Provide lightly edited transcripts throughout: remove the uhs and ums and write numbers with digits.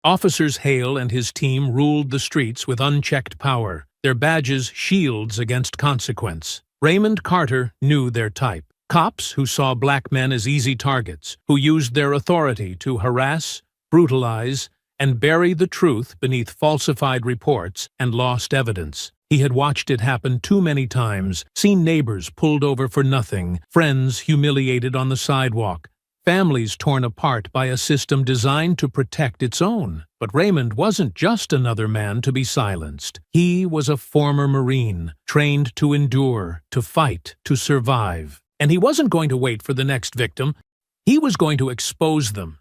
Officers Hale and his team ruled the streets with unchecked power, their badges shields against consequence. Raymond Carter knew their type. Cops who saw black men as easy targets, who used their authority to harass, brutalize, and bury the truth beneath falsified reports and lost evidence. He had watched it happen too many times, seen neighbors pulled over for nothing, friends humiliated on the sidewalk, families torn apart by a system designed to protect its own. But Raymond wasn't just another man to be silenced. He was a former Marine, trained to endure, to fight, to survive. And he wasn't going to wait for the next victim. He was going to expose them.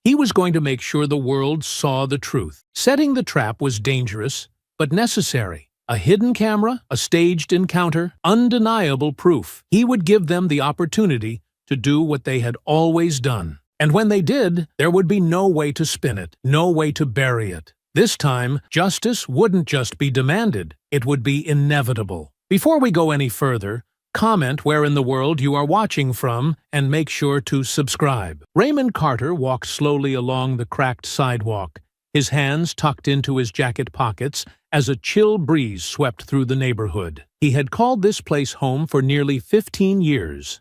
He was going to make sure the world saw the truth. Setting the trap was dangerous, but necessary. A hidden camera, a staged encounter, undeniable proof. He would give them the opportunity to do what they had always done. And when they did, there would be no way to spin it, no way to bury it. This time, justice wouldn't just be demanded, it would be inevitable. Before we go any further, comment where in the world you are watching from and make sure to subscribe. Raymond Carter walked slowly along the cracked sidewalk, his hands tucked into his jacket pockets as a chill breeze swept through the neighborhood. He had called this place home for nearly 15 years,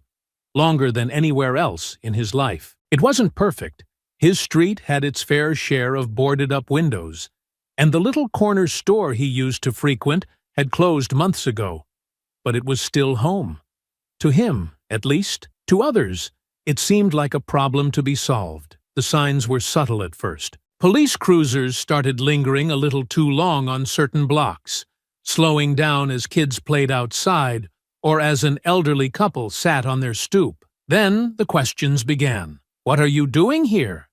longer than anywhere else in his life. It wasn't perfect. His street had its fair share of boarded-up windows, and the little corner store he used to frequent had closed months ago. But it was still home. To him, at least. To others, it seemed like a problem to be solved. The signs were subtle at first. Police cruisers started lingering a little too long on certain blocks, slowing down as kids played outside or as an elderly couple sat on their stoop. Then the questions began. What are you doing here?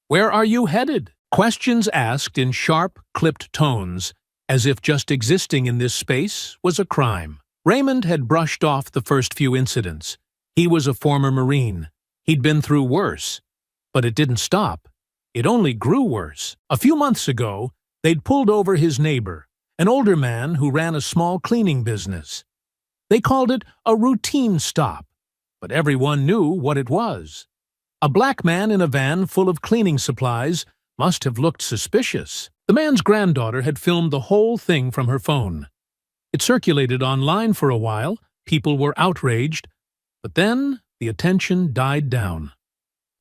Where are you headed? Questions asked in sharp, clipped tones, as if just existing in this space was a crime. Raymond had brushed off the first few incidents. He was a former Marine. He'd been through worse. But it didn't stop. It only grew worse. A few months ago, they'd pulled over his neighbor, an older man who ran a small cleaning business. They called it a routine stop, but everyone knew what it was. A black man in a van full of cleaning supplies must have looked suspicious. The man's granddaughter had filmed the whole thing from her phone. It circulated online for a while, people were outraged, but then the attention died down.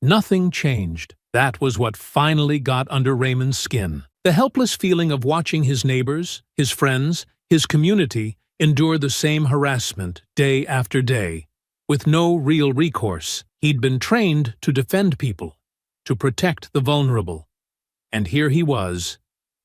Nothing changed. That was what finally got under Raymond's skin. The helpless feeling of watching his neighbors, his friends, his community endure the same harassment day after day, with no real recourse. He'd been trained to defend people, to protect the vulnerable. And here he was,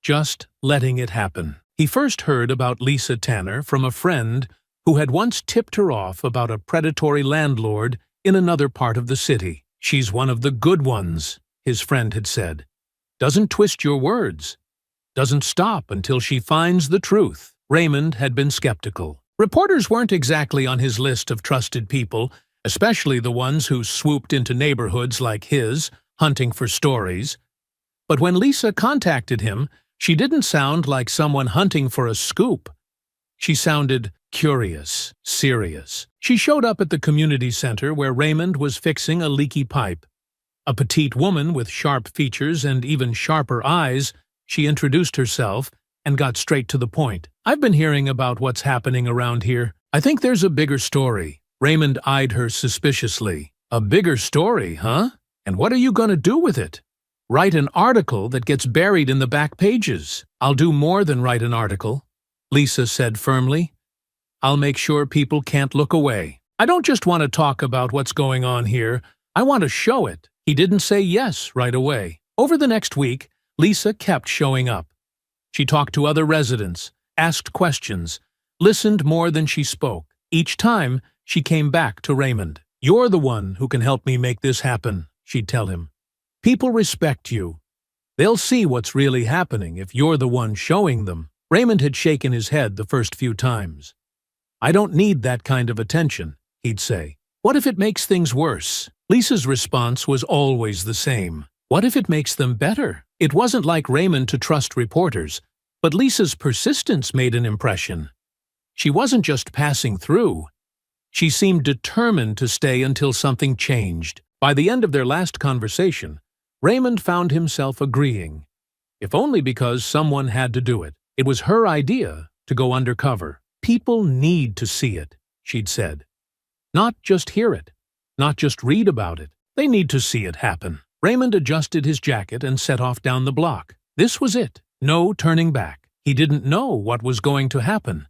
just letting it happen. He first heard about Lisa Tanner from a friend who had once tipped her off about a predatory landlord in another part of the city. She's one of the good ones, his friend had said. Doesn't twist your words. Doesn't stop until she finds the truth. Raymond had been skeptical. Reporters weren't exactly on his list of trusted people, especially the ones who swooped into neighborhoods like his, hunting for stories. But when Lisa contacted him, she didn't sound like someone hunting for a scoop. She sounded curious, serious. She showed up at the community center where Raymond was fixing a leaky pipe. A petite woman with sharp features and even sharper eyes, she introduced herself and got straight to the point. I've been hearing about what's happening around here. I think there's a bigger story. Raymond eyed her suspiciously. A bigger story, huh? And what are you going to do with it? Write an article that gets buried in the back pages. I'll do more than write an article, Lisa said firmly. I'll make sure people can't look away. I don't just want to talk about what's going on here. I want to show it. He didn't say yes right away. Over the next week, Lisa kept showing up. She talked to other residents, asked questions, listened more than she spoke. Each time, she came back to Raymond. You're the one who can help me make this happen, she'd tell him. People respect you. They'll see what's really happening if you're the one showing them. Raymond had shaken his head the first few times. I don't need that kind of attention, he'd say. What if it makes things worse? Lisa's response was always the same. What if it makes them better? It wasn't like Raymond to trust reporters, but Lisa's persistence made an impression. She wasn't just passing through. She seemed determined to stay until something changed. By the end of their last conversation, Raymond found himself agreeing. if only because someone had to do it. It was her idea to go undercover. People need to see it, she'd said. Not just hear it, not just read about it. They need to see it happen. Raymond adjusted his jacket and set off down the block. This was it. No turning back. He didn't know what was going to happen,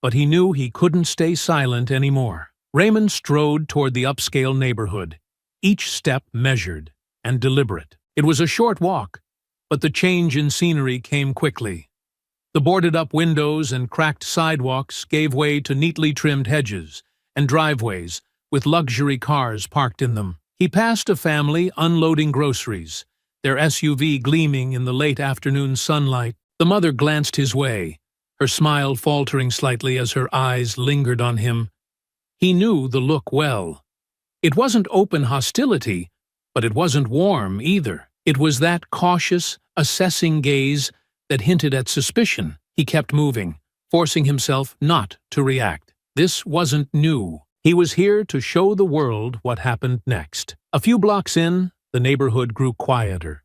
but he knew he couldn't stay silent anymore. Raymond strode toward the upscale neighborhood, each step measured and deliberate. It was a short walk, but the change in scenery came quickly. The boarded-up windows and cracked sidewalks gave way to neatly trimmed hedges and driveways with luxury cars parked in them. He passed a family unloading groceries, their SUV gleaming in the late afternoon sunlight. The mother glanced his way, her smile faltering slightly as her eyes lingered on him. He knew the look well. It wasn't open hostility, but it wasn't warm either. It was that cautious, assessing gaze that hinted at suspicion. He kept moving, forcing himself not to react. This wasn't new. He was here to show the world what happened next. A few blocks in, the neighborhood grew quieter.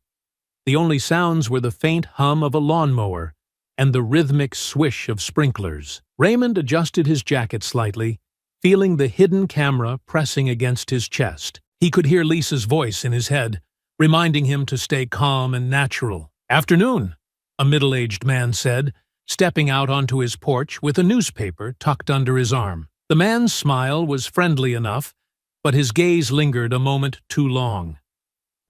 The only sounds were the faint hum of a lawnmower and the rhythmic swish of sprinklers. Raymond adjusted his jacket slightly, feeling the hidden camera pressing against his chest. He could hear Lisa's voice in his head, reminding him to stay calm and natural. "Afternoon," a middle-aged man said, stepping out onto his porch with a newspaper tucked under his arm. The man's smile was friendly enough, but his gaze lingered a moment too long.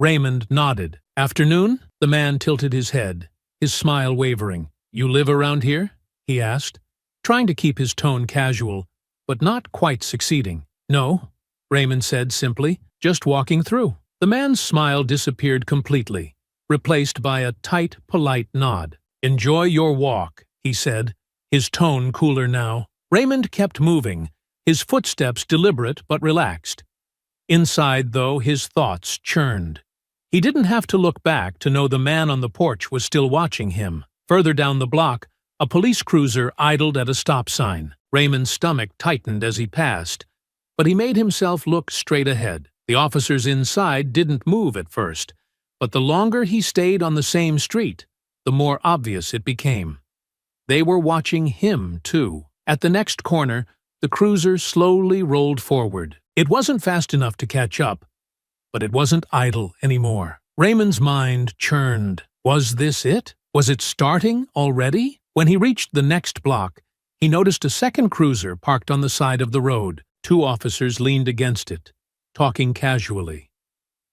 Raymond nodded. "Afternoon?" The man tilted his head, his smile wavering. "You live around here?" he asked, trying to keep his tone casual, but not quite succeeding. "No," Raymond said simply, "just walking through." The man's smile disappeared completely, replaced by a tight, polite nod. "Enjoy your walk," he said, his tone cooler now. Raymond kept moving, his footsteps deliberate but relaxed. Inside, though, his thoughts churned. He didn't have to look back to know the man on the porch was still watching him. Further down the block, a police cruiser idled at a stop sign. Raymond's stomach tightened as he passed, but he made himself look straight ahead. The officers inside didn't move at first, but the longer he stayed on the same street, the more obvious it became. They were watching him, too. At the next corner, the cruiser slowly rolled forward. It wasn't fast enough to catch up, but it wasn't idle anymore. Raymond's mind churned. Was this it? Was it starting already? When he reached the next block, he noticed a second cruiser parked on the side of the road. Two officers leaned against it, talking casually.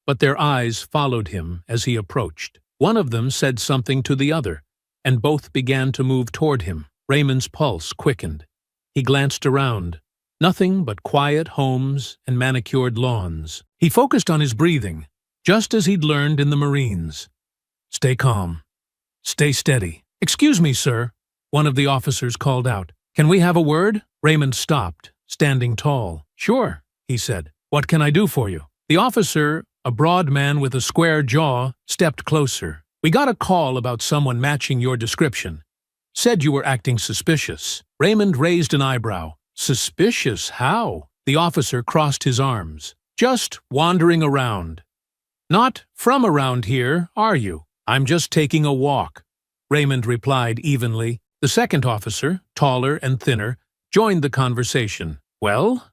But their eyes followed him as he approached. One of them said something to the other, and both began to move toward him. Raymond's pulse quickened. He glanced around. Nothing but quiet homes and manicured lawns. He focused on his breathing, just as he'd learned in the Marines. "Stay calm. Stay steady." "Excuse me, sir," one of the officers called out. "Can we have a word?" Raymond stopped, standing tall. "Sure," he said. "What can I do for you?" The officer, a broad man with a square jaw, stepped closer. "We got a call about someone matching your description. Said you were acting suspicious." Raymond raised an eyebrow. "Suspicious? How?" The officer crossed his arms. "Just wandering around." "Not from around here, are you?" "I'm just taking a walk," Raymond replied evenly. The second officer, taller and thinner, joined the conversation. "Well,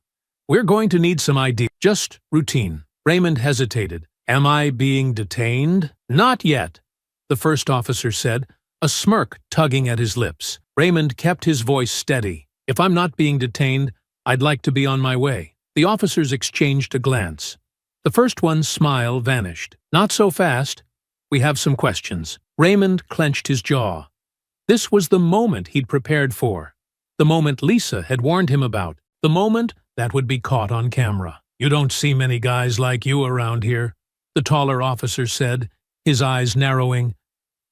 we're going to need some ID. Just routine." Raymond hesitated. "Am I being detained?" "Not yet," the first officer said, a smirk tugging at his lips. Raymond kept his voice steady. "If I'm not being detained, I'd like to be on my way." The officers exchanged a glance. The first one's smile vanished. "Not so fast. We have some questions." Raymond clenched his jaw. This was the moment he'd prepared for. The moment Lisa had warned him about. The moment that would be caught on camera. "You don't see many guys like you around here," the taller officer said, his eyes narrowing.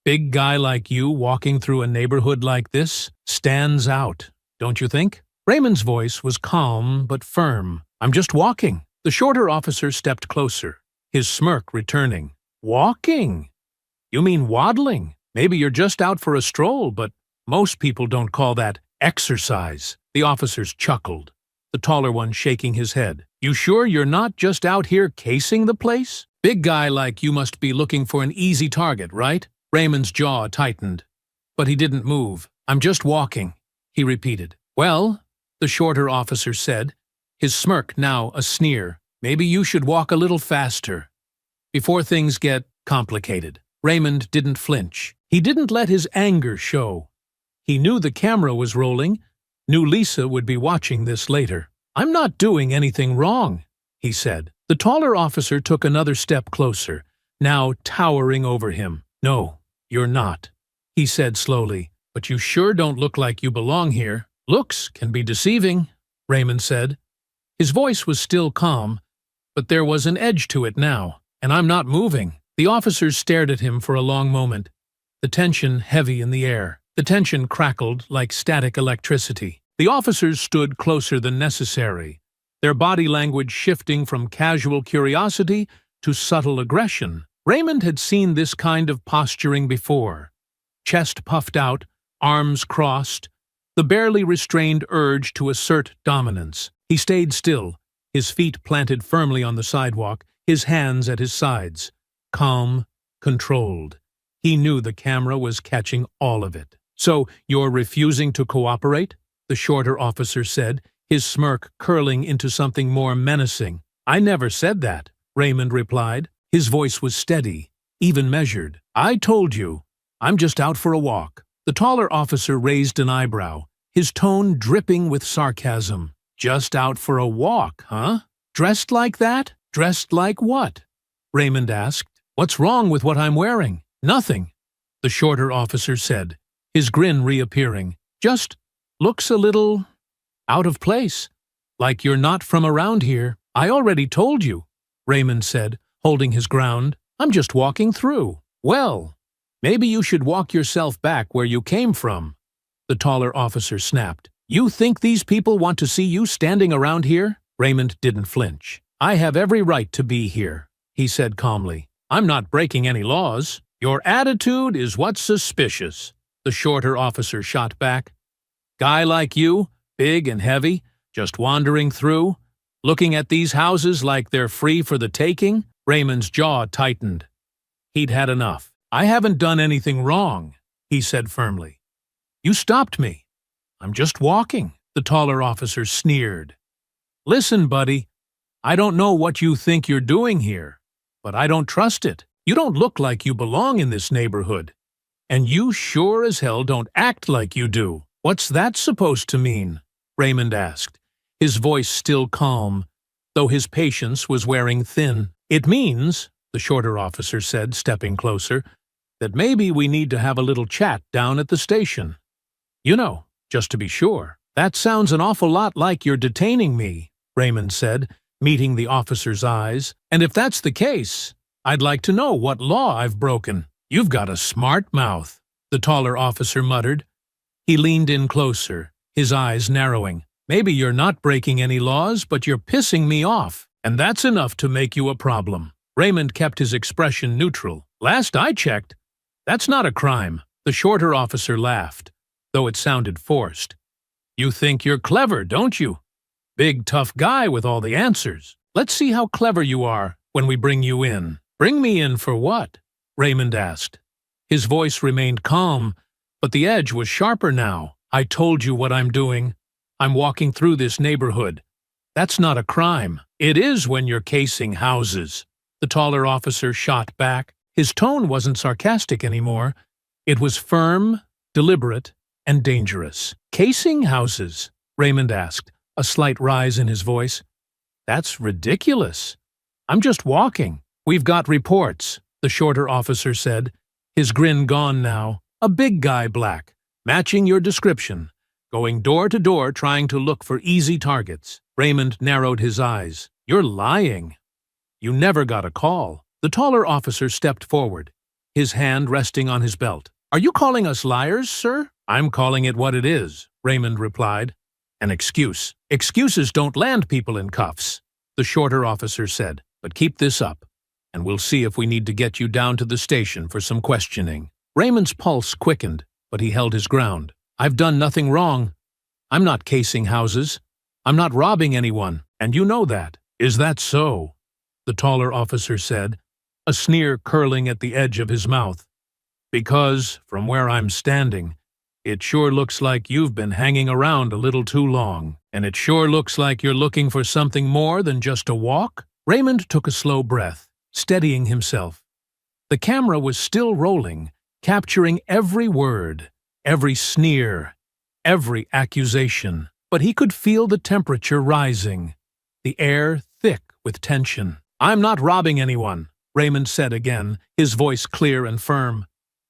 "Big guy like you walking through a neighborhood like this stands out, don't you think?" Raymond's voice was calm but firm. "I'm just walking." The shorter officer stepped closer, his smirk returning. "Walking? You mean waddling? Maybe you're just out for a stroll, but most people don't call that exercise." The officers chuckled, the taller one shaking his head. "You sure you're not just out here casing the place? Big guy like you must be looking for an easy target, right?" Raymond's jaw tightened, but he didn't move. "I'm just walking," he repeated. "Well," the shorter officer said, his smirk now a sneer, "maybe you should walk a little faster before things get complicated." Raymond didn't flinch. He didn't let his anger show. He knew the camera was rolling, knew Lisa would be watching this later. "I'm not doing anything wrong," he said. The taller officer took another step closer, now towering over him. "No, you're not," he said slowly, "but you sure don't look like you belong here." "Looks can be deceiving," Raymond said. His voice was still calm, but there was an edge to it now. "And I'm not moving." The officers stared at him for a long moment, the tension heavy in the air. The tension crackled like static electricity. The officers stood closer than necessary, their body language shifting from casual curiosity to subtle aggression. Raymond had seen this kind of posturing before. Chest puffed out, arms crossed, the barely restrained urge to assert dominance. He stayed still, his feet planted firmly on the sidewalk, his hands at his sides. Calm, controlled. He knew the camera was catching all of it. "So, you're refusing to cooperate?" the shorter officer said, his smirk curling into something more menacing. "I never said that," Raymond replied. His voice was steady, even measured. "I told you, I'm just out for a walk." The taller officer raised an eyebrow, his tone dripping with sarcasm. "Just out for a walk, huh? Dressed like that?" "Dressed like what?" Raymond asked. "What's wrong with what I'm wearing?" "Nothing," the shorter officer said, his grin reappearing. "Just looks a little out of place, like you're not from around here." "I already told you," Raymond said, holding his ground. "I'm just walking through." "Well, maybe you should walk yourself back where you came from," the taller officer snapped. "You think these people want to see you standing around here?" Raymond didn't flinch. "I have every right to be here," he said calmly. "I'm not breaking any laws." "Your attitude is what's suspicious," the shorter officer shot back. "Guy like you, big and heavy, just wandering through, looking at these houses like they're free for the taking?" Raymond's jaw tightened. He'd had enough. "I haven't done anything wrong," he said firmly. "You stopped me. I'm just walking," the taller officer sneered. "Listen, buddy, I don't know what you think you're doing here, but I don't trust it. You don't look like you belong in this neighborhood. And you sure as hell don't act like you do." "What's that supposed to mean?" Raymond asked, his voice still calm, though his patience was wearing thin. "It means," the shorter officer said, stepping closer, "that maybe we need to have a little chat down at the station. You know, just to be sure." "That sounds an awful lot like you're detaining me," Raymond said, meeting the officer's eyes. "And if that's the case, I'd like to know what law I've broken." "You've got a smart mouth," the taller officer muttered. He leaned in closer, his eyes narrowing. "Maybe you're not breaking any laws, but you're pissing me off, and that's enough to make you a problem." Raymond kept his expression neutral. "Last I checked, that's not a crime." The shorter officer laughed, though it sounded forced. "You think you're clever, don't you? Big, tough guy with all the answers. Let's see how clever you are when we bring you in." "Bring me in for what?" Raymond asked. His voice remained calm, but the edge was sharper now. "I told you what I'm doing. I'm walking through this neighborhood. That's not a crime." "It is when you're casing houses," the taller officer shot back. His tone wasn't sarcastic anymore. It was firm, deliberate, and dangerous. "Casing houses?" Raymond asked, a slight rise in his voice. "That's ridiculous. I'm just walking." "We've got reports," the shorter officer said, his grin gone now. "A big guy, black, matching your description, going door to door trying to look for easy targets." Raymond narrowed his eyes. "You're lying. You never got a call." The taller officer stepped forward, his hand resting on his belt. "Are you calling us liars, sir?" "I'm calling it what it is," Raymond replied. "An excuse." "Excuses don't land people in cuffs," the shorter officer said. "But keep this up, and we'll see if we need to get you down to the station for some questioning." Raymond's pulse quickened, but he held his ground. "I've done nothing wrong. I'm not casing houses. I'm not robbing anyone, and you know that." "Is that so?" the taller officer said, a sneer curling at the edge of his mouth. Because, from where I'm standing, it sure looks like you've been hanging around a little too long. And it sure looks like you're looking for something more than just a walk." Raymond took a slow breath, steadying himself. The camera was still rolling, capturing every word, every sneer, every accusation. But he could feel the temperature rising, the air thick with tension. "I'm not robbing anyone," Raymond said again, his voice clear and firm.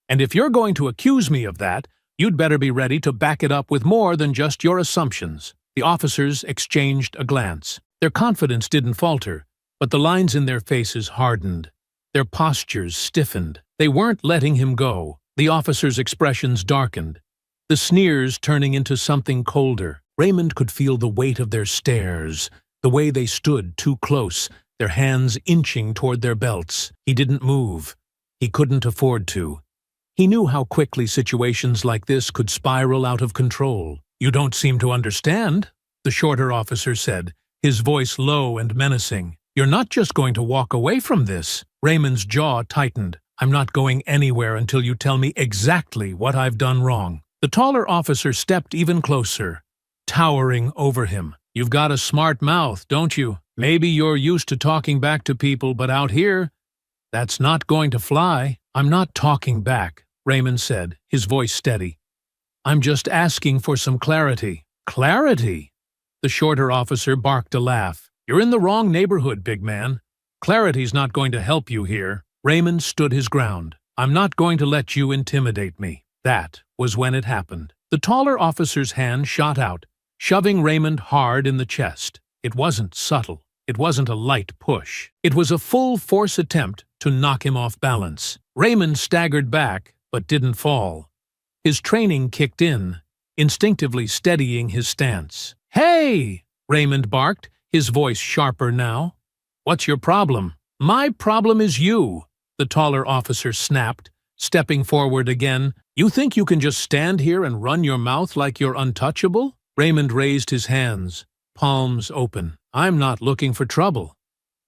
"And if you're going to accuse me of that, you'd better be ready to back it up with more than just your assumptions." The officers exchanged a glance. Their confidence didn't falter, but the lines in their faces hardened. Their postures stiffened. They weren't letting him go. The officers' expressions darkened, the sneers turning into something colder. Raymond could feel the weight of their stares, the way they stood too close, their hands inching toward their belts. He didn't move. He couldn't afford to. He knew how quickly situations like this could spiral out of control. "You don't seem to understand," the shorter officer said, his voice low and menacing. "You're not just going to walk away from this." Raymond's jaw tightened. "I'm not going anywhere until you tell me exactly what I've done wrong." The taller officer stepped even closer, towering over him. "You've got a smart mouth, don't you? Maybe you're used to talking back to people, but out here, that's not going to fly." "I'm not talking back," Raymond said, his voice steady. "I'm just asking for some clarity." "Clarity?" The shorter officer barked a laugh. "You're in the wrong neighborhood, big man. Clarity's not going to help you here." Raymond stood his ground. "I'm not going to let you intimidate me." That was when it happened. The taller officer's hand shot out, shoving Raymond hard in the chest. It wasn't subtle. It wasn't a light push. It was a full-force attempt to knock him off balance. Raymond staggered back, but didn't fall. His training kicked in, instinctively steadying his stance. "Hey!" Raymond barked, his voice sharper now. "What's your problem?" "My problem is you," the taller officer snapped, stepping forward again. "You think you can just stand here and run your mouth like you're untouchable?" Raymond raised his hands, palms open. "I'm not looking for trouble.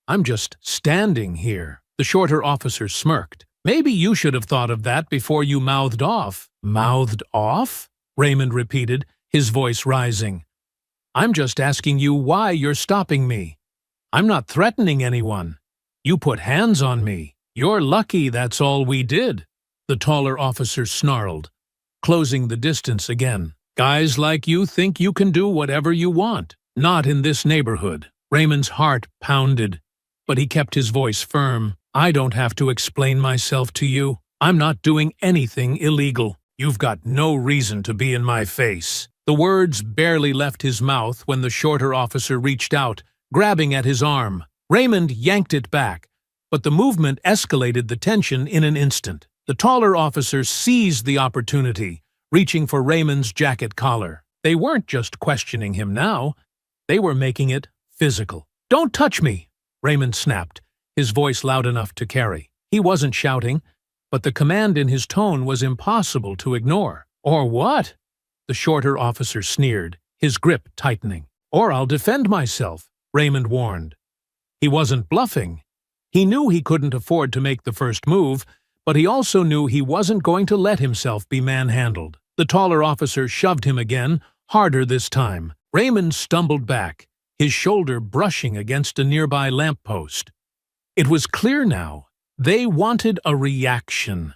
I'm just standing here." The shorter officer smirked. "Maybe you should have thought of that before you mouthed off." "Mouthed off?" Raymond repeated, his voice rising. "I'm just asking you why you're stopping me. I'm not threatening anyone. You put hands on me. You're lucky that's all we did." The taller officer snarled, closing the distance again. "Guys like you think you can do whatever you want. Not in this neighborhood." Raymond's heart pounded, but he kept his voice firm. "I don't have to explain myself to you. I'm not doing anything illegal. You've got no reason to be in my face." The words barely left his mouth when the shorter officer reached out, grabbing at his arm. Raymond yanked it back, but the movement escalated the tension in an instant. The taller officer seized the opportunity, reaching for Raymond's jacket collar. They weren't just questioning him now. They were making it physical. "Don't touch me!" Raymond snapped, his voice loud enough to carry. He wasn't shouting, but the command in his tone was impossible to ignore. "Or what?" the shorter officer sneered, his grip tightening. "Or I'll defend myself," Raymond warned. He wasn't bluffing. He knew he couldn't afford to make the first move, but he also knew he wasn't going to let himself be manhandled. The taller officer shoved him again, harder this time. Raymond stumbled back, his shoulder brushing against a nearby lamppost. It was clear now. They wanted a reaction.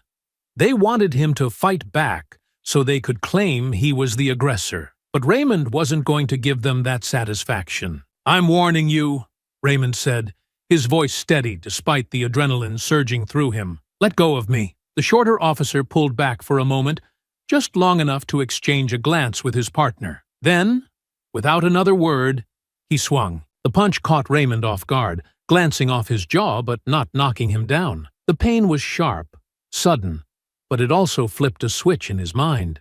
They wanted him to fight back so they could claim he was the aggressor. But Raymond wasn't going to give them that satisfaction. "I'm warning you," Raymond said, his voice steady despite the adrenaline surging through him. "Let go of me." The shorter officer pulled back for a moment, just long enough to exchange a glance with his partner. Then, without another word, he swung. The punch caught Raymond off guard, glancing off his jaw but not knocking him down. The pain was sharp, sudden, but it also flipped a switch in his mind.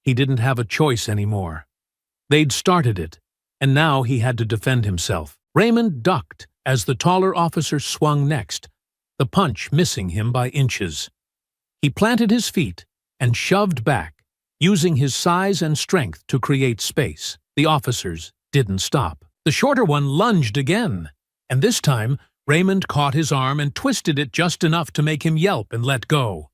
He didn't have a choice anymore. They'd started it, and now he had to defend himself. Raymond ducked as the taller officer swung next, the punch missing him by inches. He planted his feet and shoved back, using his size and strength to create space. The officers didn't stop. The shorter one lunged again, and this time Raymond caught his arm and twisted it just enough to make him yelp and let go.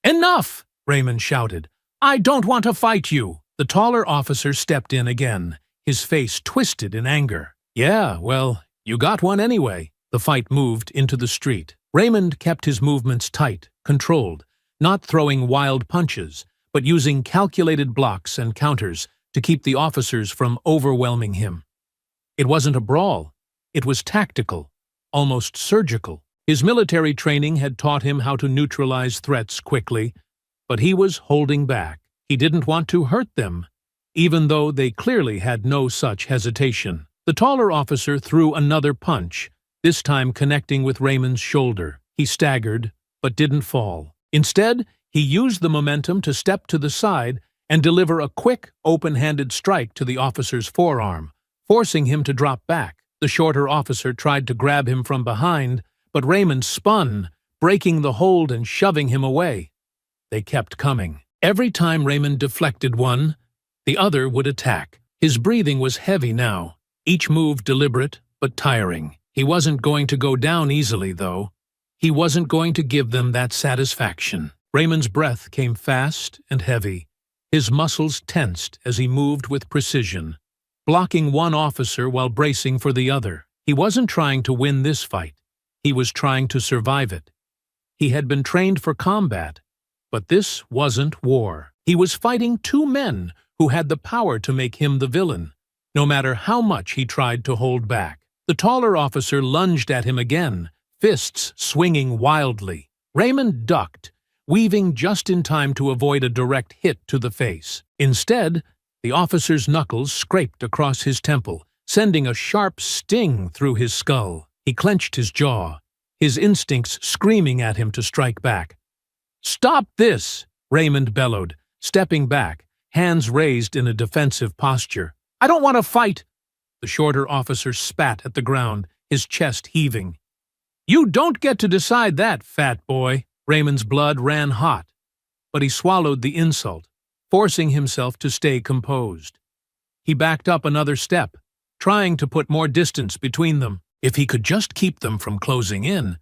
"Enough!" Raymond shouted. "I don't want to fight you." The taller officer stepped in again, his face twisted in anger. "Yeah, well, you got one anyway." The fight moved into the street. Raymond kept his movements tight, controlled, not throwing wild punches, but using calculated blocks and counters to keep the officers from overwhelming him. It wasn't a brawl. It was tactical, almost surgical. His military training had taught him how to neutralize threats quickly, but he was holding back. He didn't want to hurt them, even though they clearly had no such hesitation. The taller officer threw another punch, this time connecting with Raymond's shoulder. He staggered, but didn't fall. Instead, he used the momentum to step to the side and deliver a quick, open-handed strike to the officer's forearm, forcing him to drop back. The shorter officer tried to grab him from behind, but Raymond spun, breaking the hold and shoving him away. They kept coming. Every time Raymond deflected one, the other would attack. His breathing was heavy now, each move deliberate but tiring. He wasn't going to go down easily, though. He wasn't going to give them that satisfaction. Raymond's breath came fast and heavy. His muscles tensed as he moved with precision, blocking one officer while bracing for the other. He wasn't trying to win this fight. He was trying to survive it. He had been trained for combat, but this wasn't war. He was fighting two men who had the power to make him the villain, no matter how much he tried to hold back. The taller officer lunged at him again, fists swinging wildly. Raymond ducked, weaving just in time to avoid a direct hit to the face. Instead, the officer's knuckles scraped across his temple, sending a sharp sting through his skull. He clenched his jaw, his instincts screaming at him to strike back. "Stop this!" Raymond bellowed, stepping back, hands raised in a defensive posture. "I don't want to fight!" The shorter officer spat at the ground, his chest heaving. "You don't get to decide that, fat boy." Raymond's blood ran hot, but he swallowed the insult, forcing himself to stay composed. He backed up another step, trying to put more distance between them. If he could just keep them from closing in.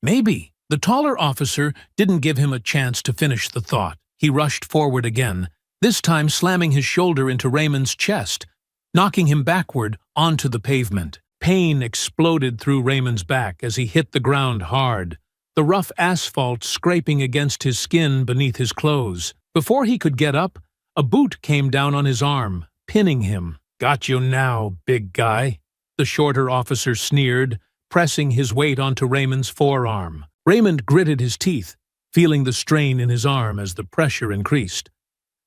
Maybe. The taller officer didn't give him a chance to finish the thought. He rushed forward again, this time slamming his shoulder into Raymond's chest, knocking him backward onto the pavement. Pain exploded through Raymond's back as he hit the ground hard, the rough asphalt scraping against his skin beneath his clothes. Before he could get up, a boot came down on his arm, pinning him. "Got you now, big guy," the shorter officer sneered, pressing his weight onto Raymond's forearm. Raymond gritted his teeth, feeling the strain in his arm as the pressure increased.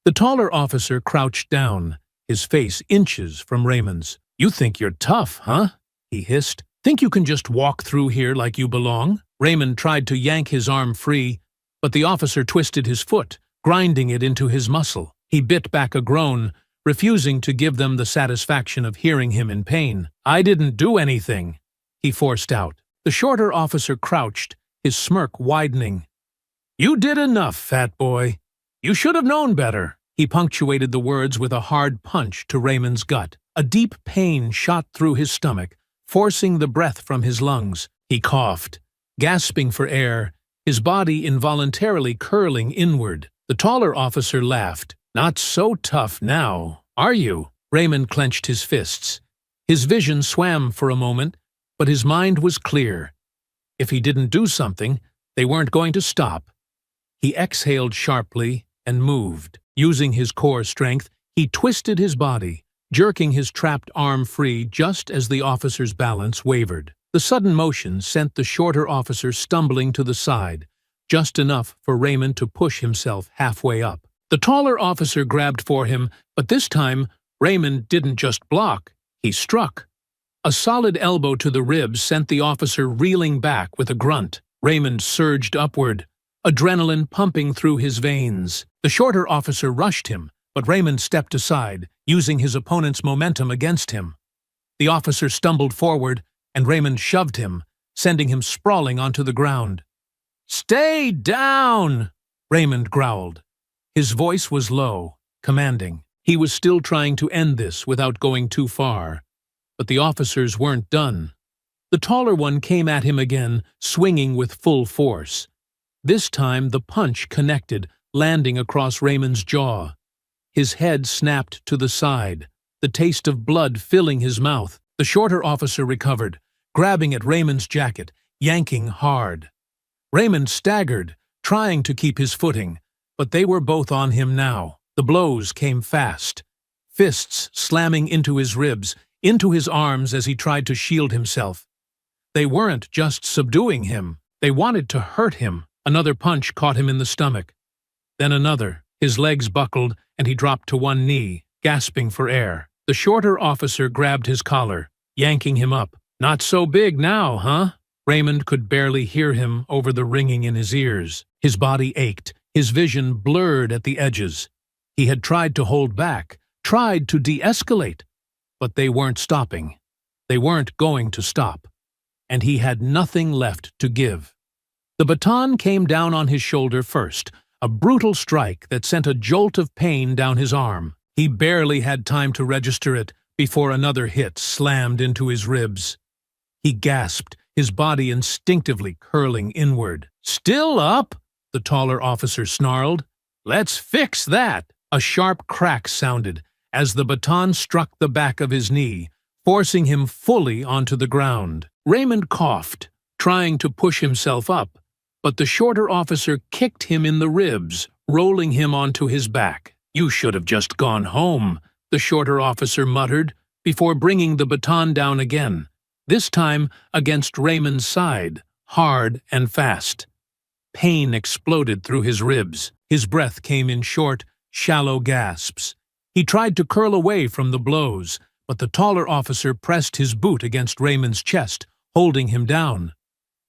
The taller officer crouched down, his face inches from Raymond's. "You think you're tough, huh?" he hissed. "Think you can just walk through here like you belong?" Raymond tried to yank his arm free, but the officer twisted his foot, grinding it into his muscle. He bit back a groan, refusing to give them the satisfaction of hearing him in pain. "I didn't do anything," he forced out. The shorter officer crouched, his smirk widening. "You did enough, fat boy. You should have known better." He punctuated the words with a hard punch to Raymond's gut. A deep pain shot through his stomach, forcing the breath from his lungs. He coughed, gasping for air, his body involuntarily curling inward. The taller officer laughed. "Not so tough now, are you?" Raymond clenched his fists. His vision swam for a moment, but his mind was clear. If he didn't do something, they weren't going to stop. He exhaled sharply and moved. Using his core strength, he twisted his body, jerking his trapped arm free just as the officer's balance wavered. The sudden motion sent the shorter officer stumbling to the side, just enough for Raymond to push himself halfway up. The taller officer grabbed for him, but this time, Raymond didn't just block, he struck. A solid elbow to the ribs sent the officer reeling back with a grunt. Raymond surged upward, adrenaline pumping through his veins. The shorter officer rushed him, but Raymond stepped aside, using his opponent's momentum against him. The officer stumbled forward, and Raymond shoved him, sending him sprawling onto the ground. "Stay down!" Raymond growled. His voice was low, commanding. He was still trying to end this without going too far. But the officers weren't done. The taller one came at him again, swinging with full force. This time the punch connected, landing across Raymond's jaw. His head snapped to the side, the taste of blood filling his mouth. The shorter officer recovered, grabbing at Raymond's jacket, yanking hard. Raymond staggered, trying to keep his footing, but they were both on him now. The blows came fast, fists slamming into his ribs, into his arms as he tried to shield himself. They weren't just subduing him, they wanted to hurt him. Another punch caught him in the stomach. Then another. His legs buckled, and he dropped to one knee, gasping for air. The shorter officer grabbed his collar, yanking him up. "Not so big now, huh?" Raymond could barely hear him over the ringing in his ears. His body ached, his vision blurred at the edges. He had tried to hold back, tried to de-escalate, but they weren't stopping. They weren't going to stop. And he had nothing left to give. The baton came down on his shoulder first, a brutal strike that sent a jolt of pain down his arm. He barely had time to register it before another hit slammed into his ribs. He gasped, his body instinctively curling inward. "Still up?" the taller officer snarled. "Let's fix that!" A sharp crack sounded as the baton struck the back of his knee, forcing him fully onto the ground. Raymond coughed, trying to push himself up, but the shorter officer kicked him in the ribs, rolling him onto his back. "You should have just gone home," the shorter officer muttered, before bringing the baton down again, this time against Raymond's side, hard and fast. Pain exploded through his ribs. His breath came in short, shallow gasps. He tried to curl away from the blows, but the taller officer pressed his boot against Raymond's chest, holding him down.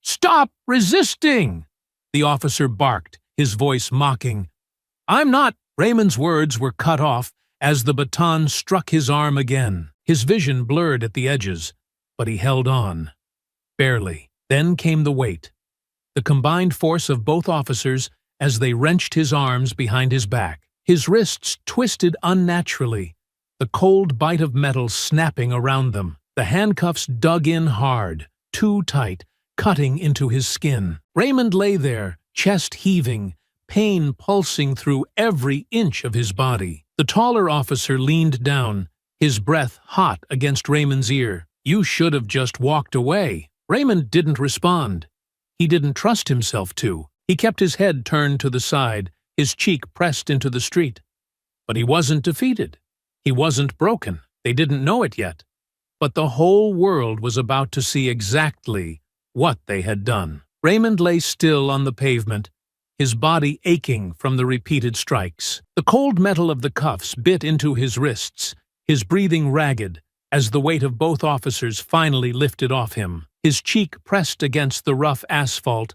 "Stop resisting!" the officer barked, his voice mocking. "I'm not—" Raymond's words were cut off as the baton struck his arm again. His vision blurred at the edges, but he held on. Barely. Then came the weight, the combined force of both officers as they wrenched his arms behind his back. His wrists twisted unnaturally, the cold bite of metal snapping around them. The handcuffs dug in hard, too tight, cutting into his skin. Raymond lay there, chest heaving, pain pulsing through every inch of his body. The taller officer leaned down, his breath hot against Raymond's ear. "You should have just walked away." Raymond didn't respond. He didn't trust himself to. He kept his head turned to the side, his cheek pressed into the street. But he wasn't defeated. He wasn't broken. They didn't know it yet. But the whole world was about to see exactly what they had done. Raymond lay still on the pavement, his body aching from the repeated strikes. The cold metal of the cuffs bit into his wrists, his breathing ragged, as the weight of both officers finally lifted off him. His cheek pressed against the rough asphalt,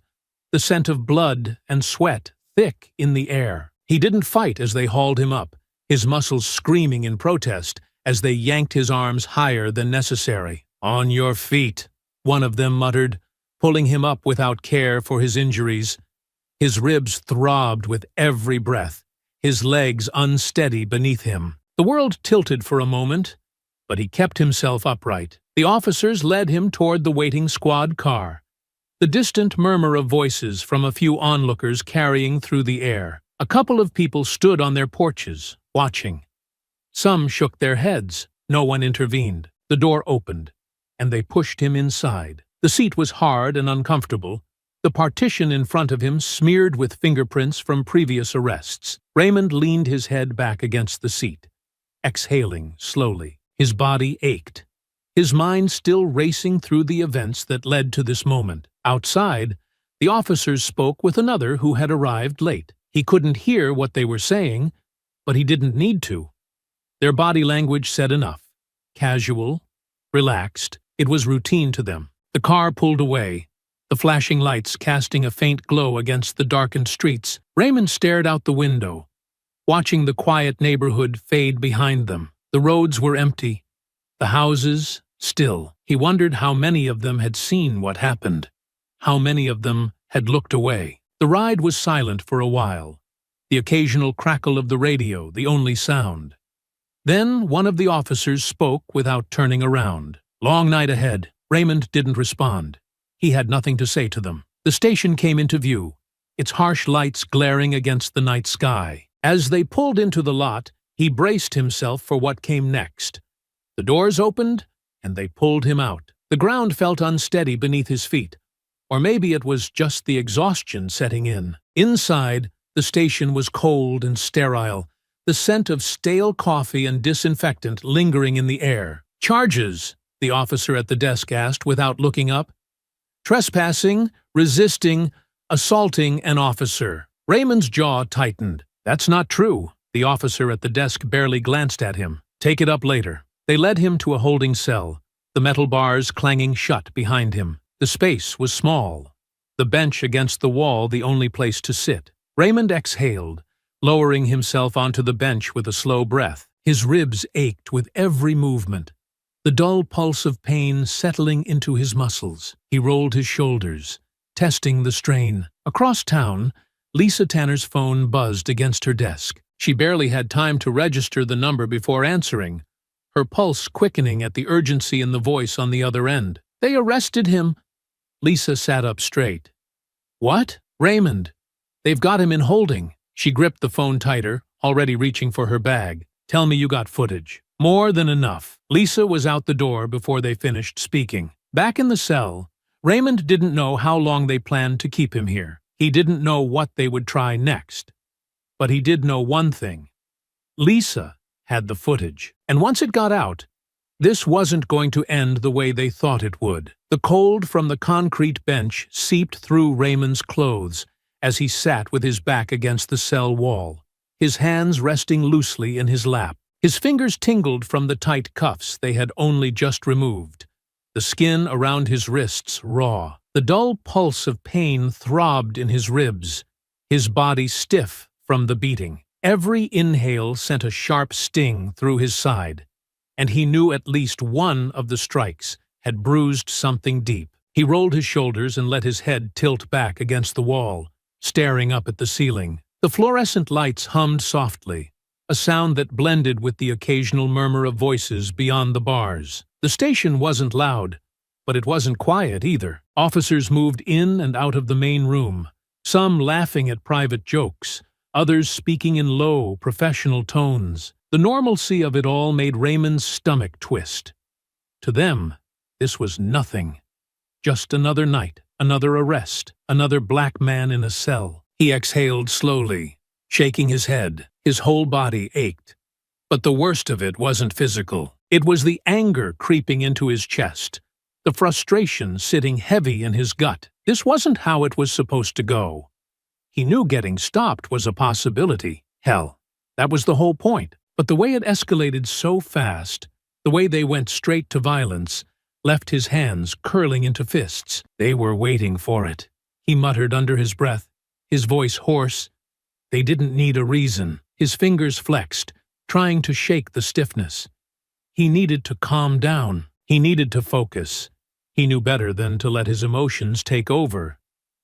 the scent of blood and sweat thick in the air. He didn't fight as they hauled him up, his muscles screaming in protest as they yanked his arms higher than necessary. "On your feet," one of them muttered, pulling him up without care for his injuries. His ribs throbbed with every breath, his legs unsteady beneath him. The world tilted for a moment, but he kept himself upright. The officers led him toward the waiting squad car, the distant murmur of voices from a few onlookers carrying through the air. A couple of people stood on their porches, watching. Some shook their heads. No one intervened. The door opened, and they pushed him inside. The seat was hard and uncomfortable, the partition in front of him smeared with fingerprints from previous arrests. Raymond leaned his head back against the seat, exhaling slowly. His body ached, his mind still racing through the events that led to this moment. Outside, the officers spoke with another who had arrived late. He couldn't hear what they were saying, but he didn't need to. Their body language said enough. Casual, relaxed, it was routine to them. The car pulled away, the flashing lights casting a faint glow against the darkened streets. Raymond stared out the window, watching the quiet neighborhood fade behind them. The roads were empty, the houses still. He wondered how many of them had seen what happened, how many of them had looked away. The ride was silent for a while, the occasional crackle of the radio the only sound. Then one of the officers spoke without turning around. "Long night ahead." Raymond didn't respond. He had nothing to say to them. The station came into view, its harsh lights glaring against the night sky. As they pulled into the lot, he braced himself for what came next. The doors opened, and they pulled him out. The ground felt unsteady beneath his feet, or maybe it was just the exhaustion setting in. Inside, the station was cold and sterile, the scent of stale coffee and disinfectant lingering in the air. "Charges?" the officer at the desk asked without looking up. "Trespassing, resisting, assaulting an officer." Raymond's jaw tightened. "That's not true." The officer at the desk barely glanced at him. "Take it up later." They led him to a holding cell, the metal bars clanging shut behind him. The space was small, the bench against the wall the only place to sit. Raymond exhaled, lowering himself onto the bench with a slow breath. His ribs ached with every movement, the dull pulse of pain settling into his muscles. He rolled his shoulders, testing the strain. Across town, Lisa Tanner's phone buzzed against her desk. She barely had time to register the number before answering, her pulse quickening at the urgency in the voice on the other end. "They arrested him." Lisa sat up straight. "What?" "Raymond. They've got him in holding." She gripped the phone tighter, already reaching for her bag. "Tell me you got footage." "More than enough." Lisa was out the door before they finished speaking. Back in the cell, Raymond didn't know how long they planned to keep him here. He didn't know what they would try next. But he did know one thing. Lisa had the footage. And once it got out, this wasn't going to end the way they thought it would. The cold from the concrete bench seeped through Raymond's clothes as he sat with his back against the cell wall, his hands resting loosely in his lap. His fingers tingled from the tight cuffs they had only just removed, the skin around his wrists raw. The dull pulse of pain throbbed in his ribs, his body stiff from the beating. Every inhale sent a sharp sting through his side, and he knew at least one of the strikes had bruised something deep. He rolled his shoulders and let his head tilt back against the wall, staring up at the ceiling. The fluorescent lights hummed softly, a sound that blended with the occasional murmur of voices beyond the bars. The station wasn't loud, but it wasn't quiet either. Officers moved in and out of the main room, some laughing at private jokes, others speaking in low, professional tones. The normalcy of it all made Raymond's stomach twist. To them, this was nothing. Just another night, another arrest, another black man in a cell. He exhaled slowly, shaking his head. His whole body ached. But the worst of it wasn't physical. It was the anger creeping into his chest, the frustration sitting heavy in his gut. This wasn't how it was supposed to go. He knew getting stopped was a possibility. Hell, that was the whole point. But the way it escalated so fast, the way they went straight to violence, left his hands curling into fists. They were waiting for it, he muttered under his breath, his voice hoarse. They didn't need a reason. His fingers flexed, trying to shake the stiffness. He needed to calm down. He needed to focus. He knew better than to let his emotions take over,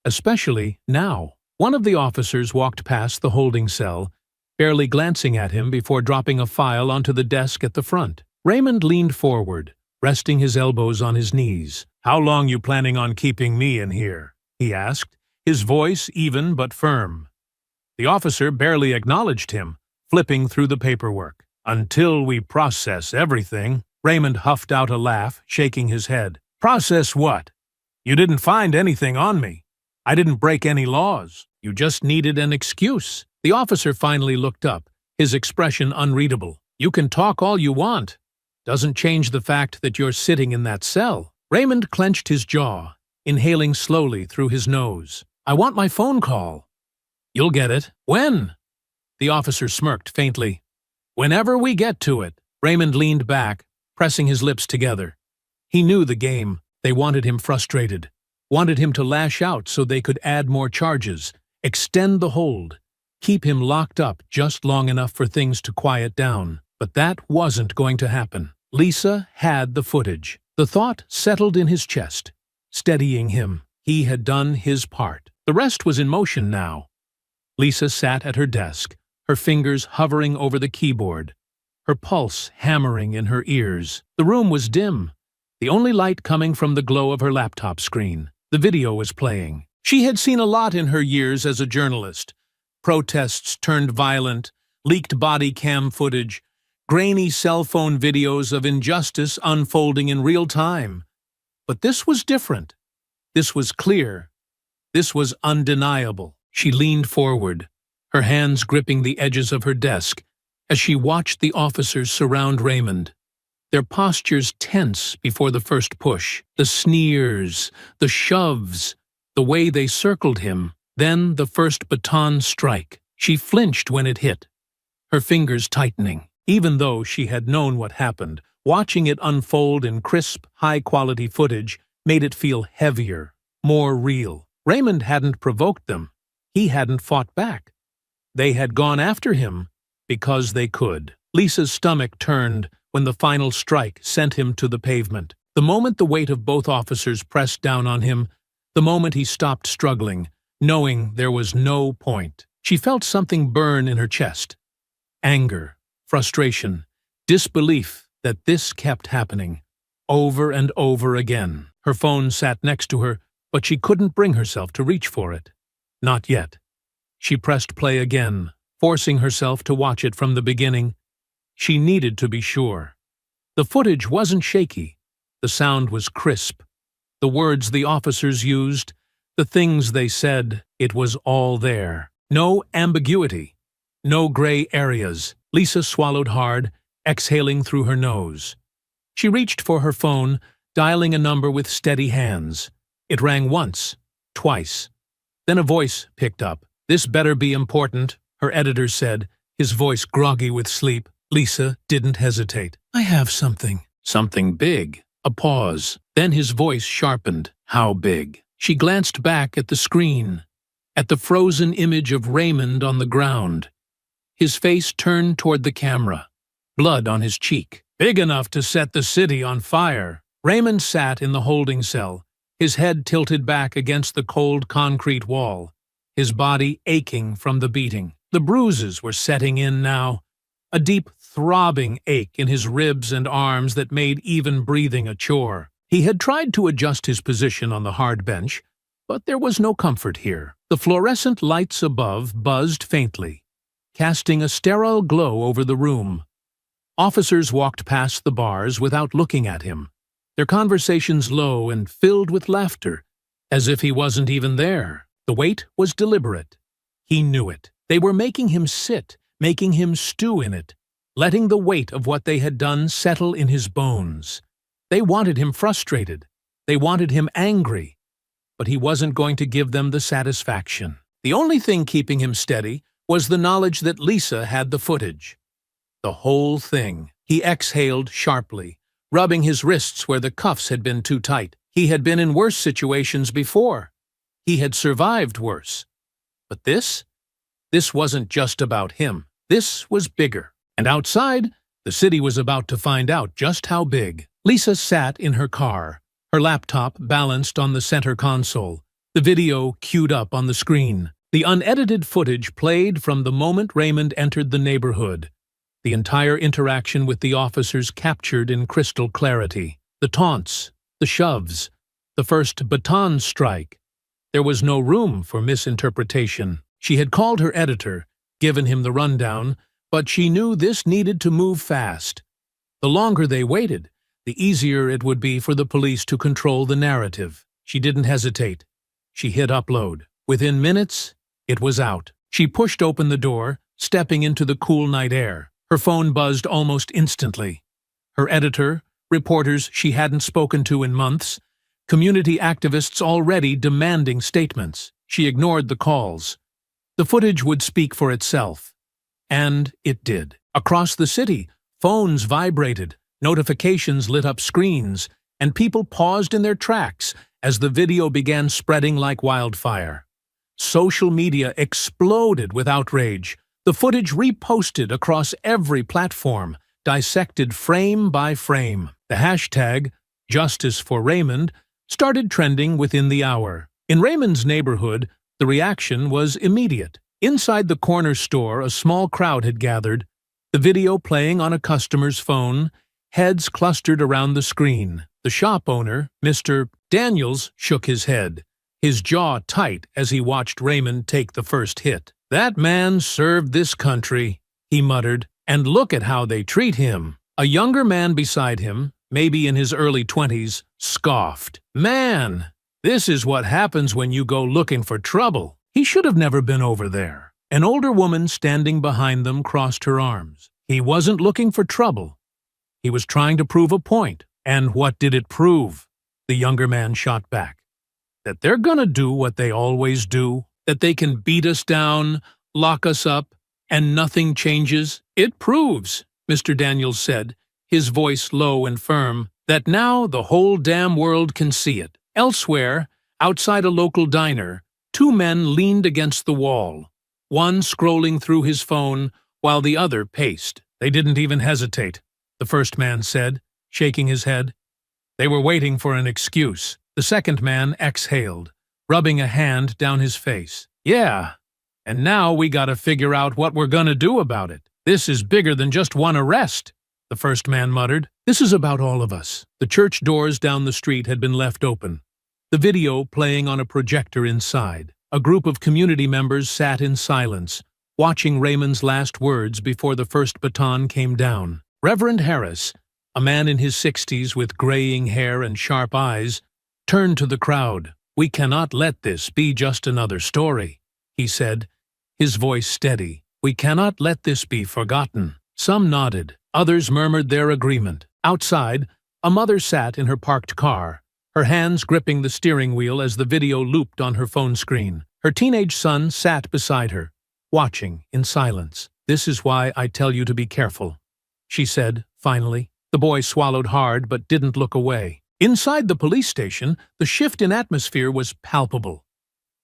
especially now. One of the officers walked past the holding cell, barely glancing at him before dropping a file onto the desk at the front. Raymond leaned forward, resting his elbows on his knees. "How long you planning on keeping me in here?" he asked, his voice even but firm. The officer barely acknowledged him, flipping through the paperwork. "Until we process everything." Raymond huffed out a laugh, shaking his head. "Process what? You didn't find anything on me. I didn't break any laws. You just needed an excuse." The officer finally looked up, his expression unreadable. "You can talk all you want. Doesn't change the fact that you're sitting in that cell." Raymond clenched his jaw, inhaling slowly through his nose. "I want my phone call." "You'll get it." "When?" The officer smirked faintly. "Whenever we get to it." Raymond leaned back, pressing his lips together. He knew the game. They wanted him frustrated, wanted him to lash out so they could add more charges, extend the hold, keep him locked up just long enough for things to quiet down. But that wasn't going to happen. Lisa had the footage. The thought settled in his chest, steadying him. He had done his part. The rest was in motion now. Lisa sat at her desk, her fingers hovering over the keyboard, her pulse hammering in her ears. The room was dim, the only light coming from the glow of her laptop screen. The video was playing. She had seen a lot in her years as a journalist. Protests turned violent, leaked body cam footage, grainy cell phone videos of injustice unfolding in real time. But this was different. This was clear. This was undeniable. She leaned forward, her hands gripping the edges of her desk, as she watched the officers surround Raymond. Their postures tense before the first push, the sneers, the shoves, the way they circled him, then the first baton strike. She flinched when it hit, her fingers tightening. Even though she had known what happened, watching it unfold in crisp, high-quality footage made it feel heavier, more real. Raymond hadn't provoked them. He hadn't fought back. They had gone after him because they could. Lisa's stomach turned when the final strike sent him to the pavement. The moment the weight of both officers pressed down on him, the moment he stopped struggling, knowing there was no point, she felt something burn in her chest. Anger, frustration, disbelief that this kept happening, over and over again. Her phone sat next to her, but she couldn't bring herself to reach for it. Not yet. She pressed play again, forcing herself to watch it from the beginning. She needed to be sure. The footage wasn't shaky. The sound was crisp. The words the officers used, the things they said, it was all there. No ambiguity. No gray areas. Lisa swallowed hard, exhaling through her nose. She reached for her phone, dialing a number with steady hands. It rang once, twice. Then a voice picked up. "This better be important," her editor said, his voice groggy with sleep. Lisa didn't hesitate. "I have something." Something big. A pause. Then his voice sharpened. How big? She glanced back at the screen, at the frozen image of Raymond on the ground. His face turned toward the camera, blood on his cheek. Big enough to set the city on fire. Raymond sat in the holding cell, his head tilted back against the cold concrete wall, his body aching from the beating. The bruises were setting in now, a deep, throbbing ache in his ribs and arms that made even breathing a chore. He had tried to adjust his position on the hard bench, but there was no comfort here. The fluorescent lights above buzzed faintly, casting a sterile glow over the room. Officers walked past the bars without looking at him, their conversations low and filled with laughter, as if he wasn't even there. The wait was deliberate. He knew it. They were making him sit, making him stew in it, letting the weight of what they had done settle in his bones. They wanted him frustrated. They wanted him angry. But he wasn't going to give them the satisfaction. The only thing keeping him steady was the knowledge that Lisa had the footage. The whole thing. He exhaled sharply, rubbing his wrists where the cuffs had been too tight. He had been in worse situations before. He had survived worse. But this wasn't just about him. This was bigger. And outside, the city was about to find out just how big. Lisa sat in her car, her laptop balanced on the center console, the video queued up on the screen. The unedited footage played from the moment Raymond entered the neighborhood. The entire interaction with the officers captured in crystal clarity. The taunts, the shoves, the first baton strike. There was no room for misinterpretation. She had called her editor, given him the rundown, but she knew this needed to move fast. The longer they waited, the easier it would be for the police to control the narrative. She didn't hesitate. She hit upload. Within minutes, it was out. She pushed open the door, stepping into the cool night air. Her phone buzzed almost instantly. Her editor, reporters she hadn't spoken to in months, community activists already demanding statements. She ignored the calls. The footage would speak for itself. And it did. Across the city, phones vibrated, notifications lit up screens, and people paused in their tracks as the video began spreading like wildfire. Social media exploded with outrage. The footage reposted across every platform, dissected frame by frame. The hashtag, Justice for Raymond, started trending within the hour. In Raymond's neighborhood, the reaction was immediate. Inside the corner store, a small crowd had gathered, the video playing on a customer's phone, heads clustered around the screen. The shop owner, Mr. Daniels, shook his head, his jaw tight as he watched Raymond take the first hit. "That man served this country," he muttered, "and look at how they treat him." A younger man beside him, maybe in his early 20s, scoffed. "Man, this is what happens when you go looking for trouble. He should have never been over there." An older woman standing behind them crossed her arms. "He wasn't looking for trouble. He was trying to prove a point." "And what did it prove?" The younger man shot back. "That they're gonna do what they always do, that they can beat us down, lock us up, and nothing changes. It proves," Mr. Daniels said, his voice low and firm, "that now the whole damn world can see it." Elsewhere, outside a local diner, two men leaned against the wall, one scrolling through his phone while the other paced. "They didn't even hesitate," the first man said, shaking his head. "They were waiting for an excuse." The second man exhaled, rubbing a hand down his face. "Yeah, and now we gotta figure out what we're gonna do about it. This is bigger than just one arrest," the first man muttered. "This is about all of us." The church doors down the street had been left open, the video playing on a projector inside. A group of community members sat in silence, watching Raymond's last words before the first baton came down. Reverend Harris, a man in his 60s with graying hair and sharp eyes, turned to the crowd. "We cannot let this be just another story," he said, his voice steady. "We cannot let this be forgotten." Some nodded, others murmured their agreement. Outside, a mother sat in her parked car, her hands gripping the steering wheel as the video looped on her phone screen. Her teenage son sat beside her, watching in silence. "This is why I tell you to be careful," she said, finally. The boy swallowed hard but didn't look away. Inside the police station, the shift in atmosphere was palpable.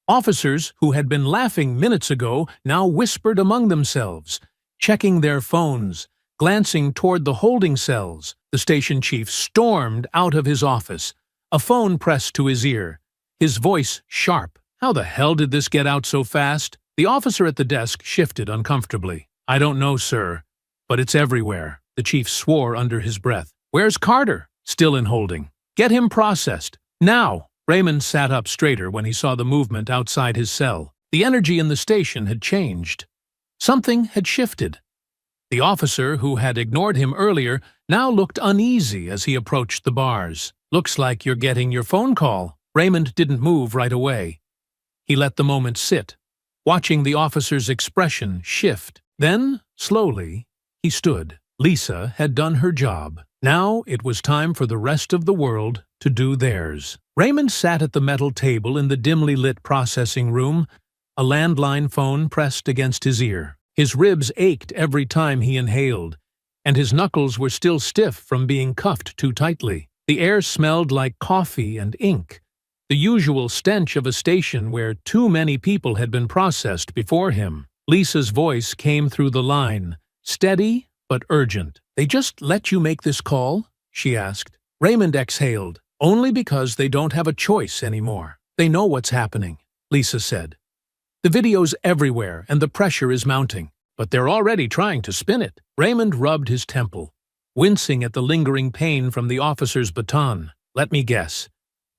Officers who had been laughing minutes ago now whispered among themselves, checking their phones, glancing toward the holding cells. The station chief stormed out of his office, a phone pressed to his ear, his voice sharp. "How the hell did this get out so fast?" The officer at the desk shifted uncomfortably. "I don't know, sir, but it's everywhere," the chief swore under his breath. "Where's Carter?" "Still in holding." "Get him processed. Now!" Raymond sat up straighter when he saw the movement outside his cell. The energy in the station had changed. Something had shifted. The officer who had ignored him earlier now looked uneasy as he approached the bars. "Looks like you're getting your phone call." Raymond didn't move right away. He let the moment sit, watching the officer's expression shift. Then, slowly, he stood. Lisa had done her job. Now it was time for the rest of the world to do theirs. Raymond sat at the metal table in the dimly lit processing room, a landline phone pressed against his ear. His ribs ached every time he inhaled, and his knuckles were still stiff from being cuffed too tightly. The air smelled like coffee and ink, the usual stench of a station where too many people had been processed before him. Lisa's voice came through the line, steady but urgent. "They just let you make this call?" she asked. Raymond exhaled. "Only because they don't have a choice anymore. They know what's happening," Lisa said. "The video's everywhere and the pressure is mounting, but they're already trying to spin it." Raymond rubbed his temple, wincing at the lingering pain from the officer's baton. "Let me guess.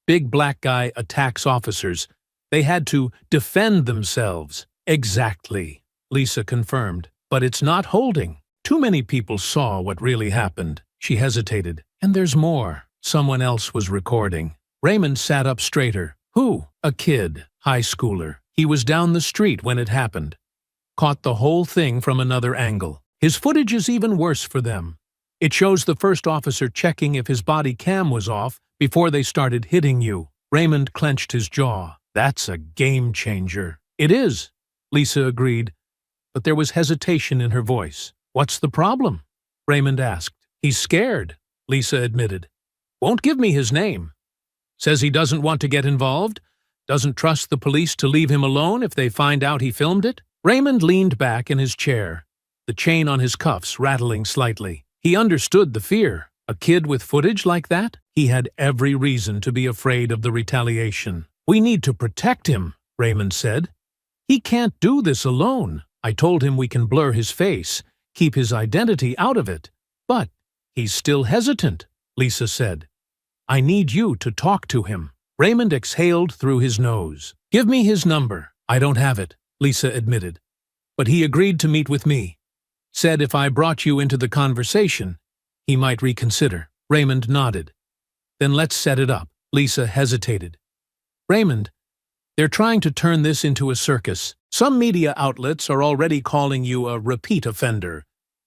Big black guy attacks officers. They had to defend themselves." "Exactly," Lisa confirmed. "But it's not holding. Too many people saw what really happened." She hesitated. "And there's more. Someone else was recording." Raymond sat up straighter. "Who?" "A kid. High schooler. He was down the street when it happened. Caught the whole thing from another angle. His footage is even worse for them. It shows the first officer checking if his body cam was off before they started hitting you." Raymond clenched his jaw. "That's a game changer." "It is," Lisa agreed, but there was hesitation in her voice. "What's the problem?" Raymond asked. "He's scared," Lisa admitted. "Won't give me his name. Says he doesn't want to get involved, doesn't trust the police to leave him alone if they find out he filmed it." Raymond leaned back in his chair, the chain on his cuffs rattling slightly. He understood the fear. A kid with footage like that? He had every reason to be afraid of the retaliation. "We need to protect him," Raymond said. "He can't do this alone. I told him we can blur his face, keep his identity out of it. But he's still hesitant," Lisa said. "I need you to talk to him." Raymond exhaled through his nose. "Give me his number." "I don't have it," Lisa admitted. "But he agreed to meet with me. Said if I brought you into the conversation, he might reconsider." Raymond nodded. "Then let's set it up." Lisa hesitated. "Raymond, they're trying to turn this into a circus. Some media outlets are already calling you a repeat offender,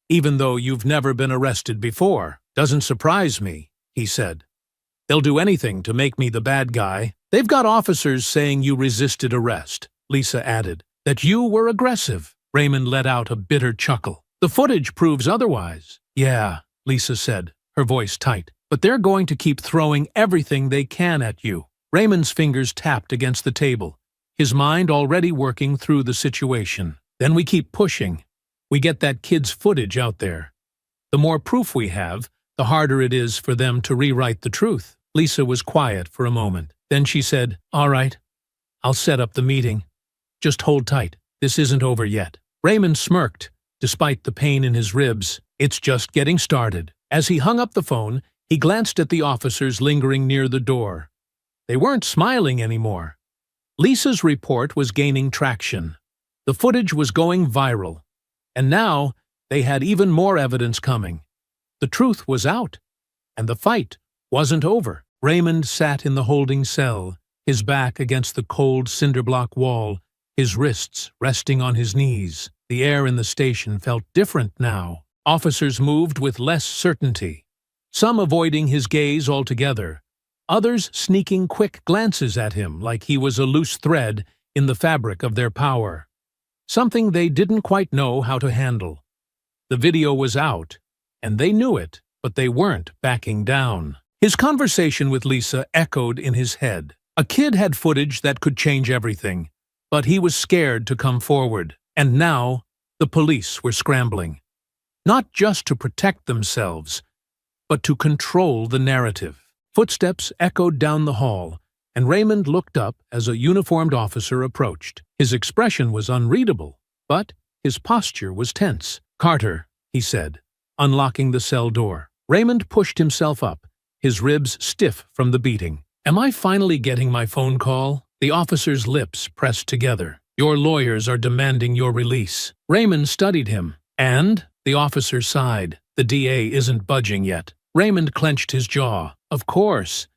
even though you've never been arrested before." "Doesn't surprise me," he said. "They'll do anything to make me the bad guy. They've got officers saying you resisted arrest," Lisa added. "That you were aggressive." Raymond let out a bitter chuckle. "The footage proves otherwise." "Yeah," Lisa said, her voice tight. "But they're going to keep throwing everything they can at you." Raymond's fingers tapped against the table, his mind already working through the situation. "Then we keep pushing. We get that kid's footage out there. The more proof we have, the harder it is for them to rewrite the truth." Lisa was quiet for a moment. Then she said, "All right, I'll set up the meeting. Just hold tight. This isn't over yet." Raymond smirked, despite the pain in his ribs. "It's just getting started." As he hung up the phone, he glanced at the officers lingering near the door. They weren't smiling anymore. Lisa's report was gaining traction. The footage was going viral. And now they had even more evidence coming. The truth was out, and the fight wasn't over. Raymond sat in the holding cell, his back against the cold cinder-block wall, his wrists resting on his knees. The air in the station felt different now. Officers moved with less certainty, some avoiding his gaze altogether, others sneaking quick glances at him like he was a loose thread in the fabric of their power, something they didn't quite know how to handle. The video was out, and they knew it, but they weren't backing down. His conversation with Lisa echoed in his head. A kid had footage that could change everything, but he was scared to come forward. And now, the police were scrambling. Not just to protect themselves, but to control the narrative. Footsteps echoed down the hall, and Raymond looked up as a uniformed officer approached. His expression was unreadable, but his posture was tense. "Carter," he said, unlocking the cell door. Raymond pushed himself up, his ribs stiff from the beating. "Am I finally getting my phone call?" The officer's lips pressed together. "Your lawyers are demanding your release." Raymond studied him. "And?" The officer sighed. "The DA isn't budging yet." Raymond clenched his jaw. Of course.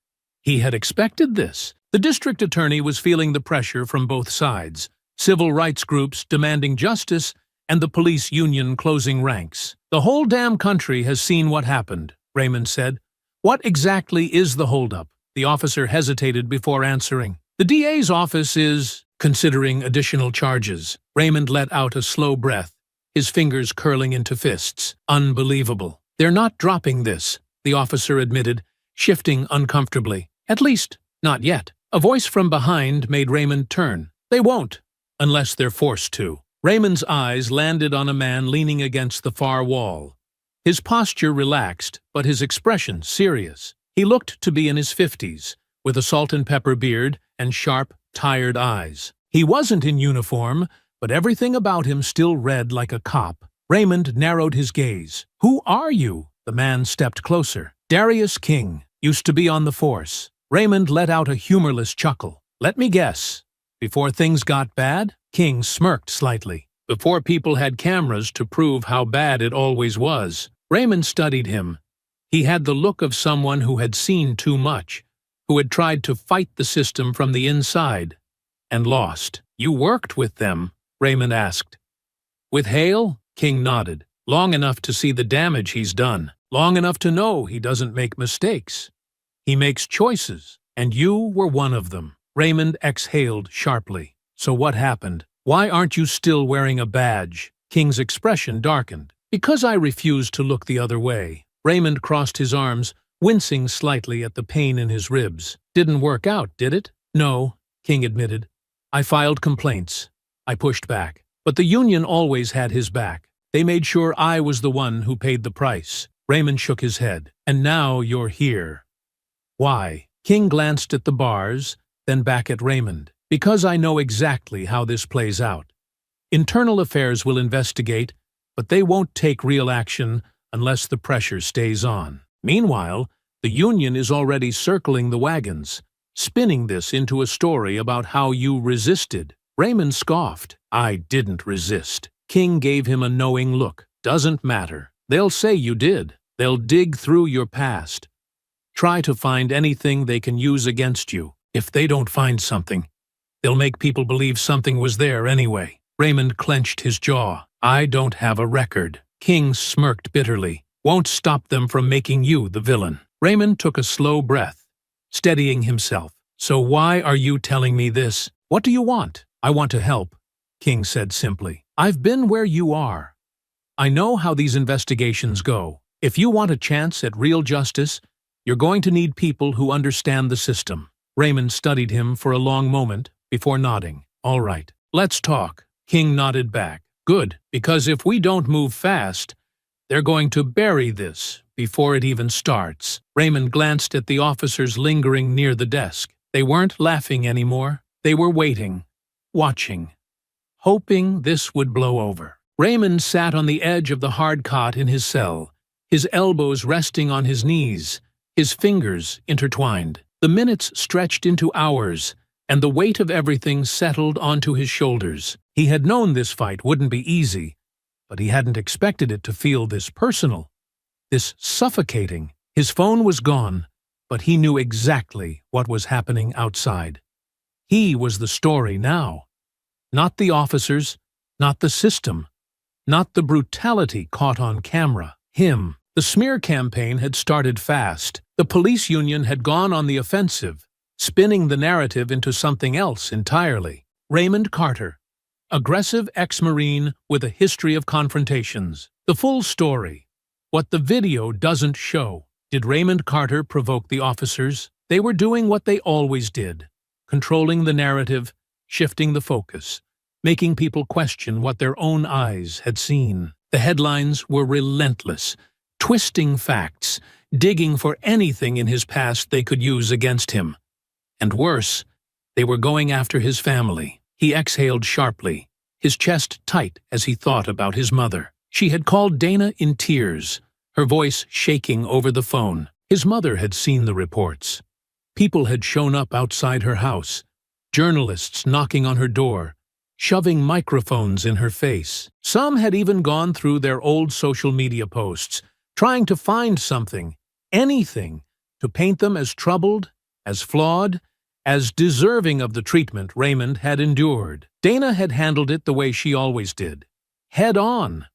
He had expected this. The district attorney was feeling the pressure from both sides, civil rights groups demanding justice and the police union closing ranks. "The whole damn country has seen what happened," Raymond said. "What exactly is the holdup?" The officer hesitated before answering. "The DA's office is considering additional charges." Raymond let out a slow breath, his fingers curling into fists. "Unbelievable." "They're not dropping this," the officer admitted, shifting uncomfortably. "At least, not yet." A voice from behind made Raymond turn. "They won't, unless they're forced to." Raymond's eyes landed on a man leaning against the far wall. His posture relaxed, but his expression serious. He looked to be in his 50s, with a salt-and-pepper beard and sharp, tired eyes. He wasn't in uniform, but everything about him still read like a cop. Raymond narrowed his gaze. "Who are you?" The man stepped closer. "Darius King. Used to be on the force." Raymond let out a humorless chuckle. "Let me guess. Before things got bad?" King smirked slightly. "Before people had cameras to prove how bad it always was." Raymond studied him. He had the look of someone who had seen too much, who had tried to fight the system from the inside, and lost. "You worked with them?" Raymond asked. "With Hale?" King nodded. "Long enough to see the damage he's done. Long enough to know he doesn't make mistakes. He makes choices, and you were one of them." Raymond exhaled sharply. "So what happened? Why aren't you still wearing a badge?" King's expression darkened. "Because I refused to look the other way." Raymond crossed his arms, wincing slightly at the pain in his ribs. "Didn't work out, did it?" "No," King admitted. "I filed complaints. I pushed back. But the union always had his back. They made sure I was the one who paid the price." Raymond shook his head. "And now you're here. Why?" King glanced at the bars, then back at Raymond. "Because I know exactly how this plays out. Internal Affairs will investigate, but they won't take real action unless the pressure stays on. Meanwhile, the union is already circling the wagons, spinning this into a story about how you resisted. Raymond scoffed. I didn't resist. King gave him a knowing look. Doesn't matter. They'll say you did. They'll dig through your past. Try to find anything they can use against you. If they don't find something, they'll make people believe something was there anyway. Raymond clenched his jaw. I don't have a record. King smirked bitterly. Won't stop them from making you the villain. Raymond took a slow breath, steadying himself. So why are you telling me this? What do you want? I want to help, King said simply. I've been where you are. I know how these investigations go. If you want a chance at real justice, you're going to need people who understand the system. Raymond studied him for a long moment before nodding. All right, let's talk. King nodded back. Good, because if we don't move fast, they're going to bury this before it even starts. Raymond glanced at the officers lingering near the desk. They weren't laughing anymore. They were waiting, watching, hoping this would blow over. Raymond sat on the edge of the hard cot in his cell, his elbows resting on his knees, his fingers intertwined. The minutes stretched into hours, and the weight of everything settled onto his shoulders. He had known this fight wouldn't be easy, but he hadn't expected it to feel this personal, this suffocating. His phone was gone, but he knew exactly what was happening outside. He was the story now. Not the officers, not the system, not the brutality caught on camera. Him. The smear campaign had started fast. The police union had gone on the offensive, spinning the narrative into something else entirely. Raymond Carter, aggressive ex-Marine with a history of confrontations. The full story. What the video doesn't show. Did Raymond Carter provoke the officers? They were doing what they always did, controlling the narrative, shifting the focus, making people question what their own eyes had seen. The headlines were relentless, twisting facts, digging for anything in his past they could use against him. And worse, they were going after his family. He exhaled sharply, his chest tight as he thought about his mother. She had called Dana in tears, her voice shaking over the phone. His mother had seen the reports. People had shown up outside her house, journalists knocking on her door, shoving microphones in her face. Some had even gone through their old social media posts, trying to find something, anything, to paint them as troubled, as flawed, as deserving of the treatment Raymond had endured. Dana had handled it the way she always did, head on.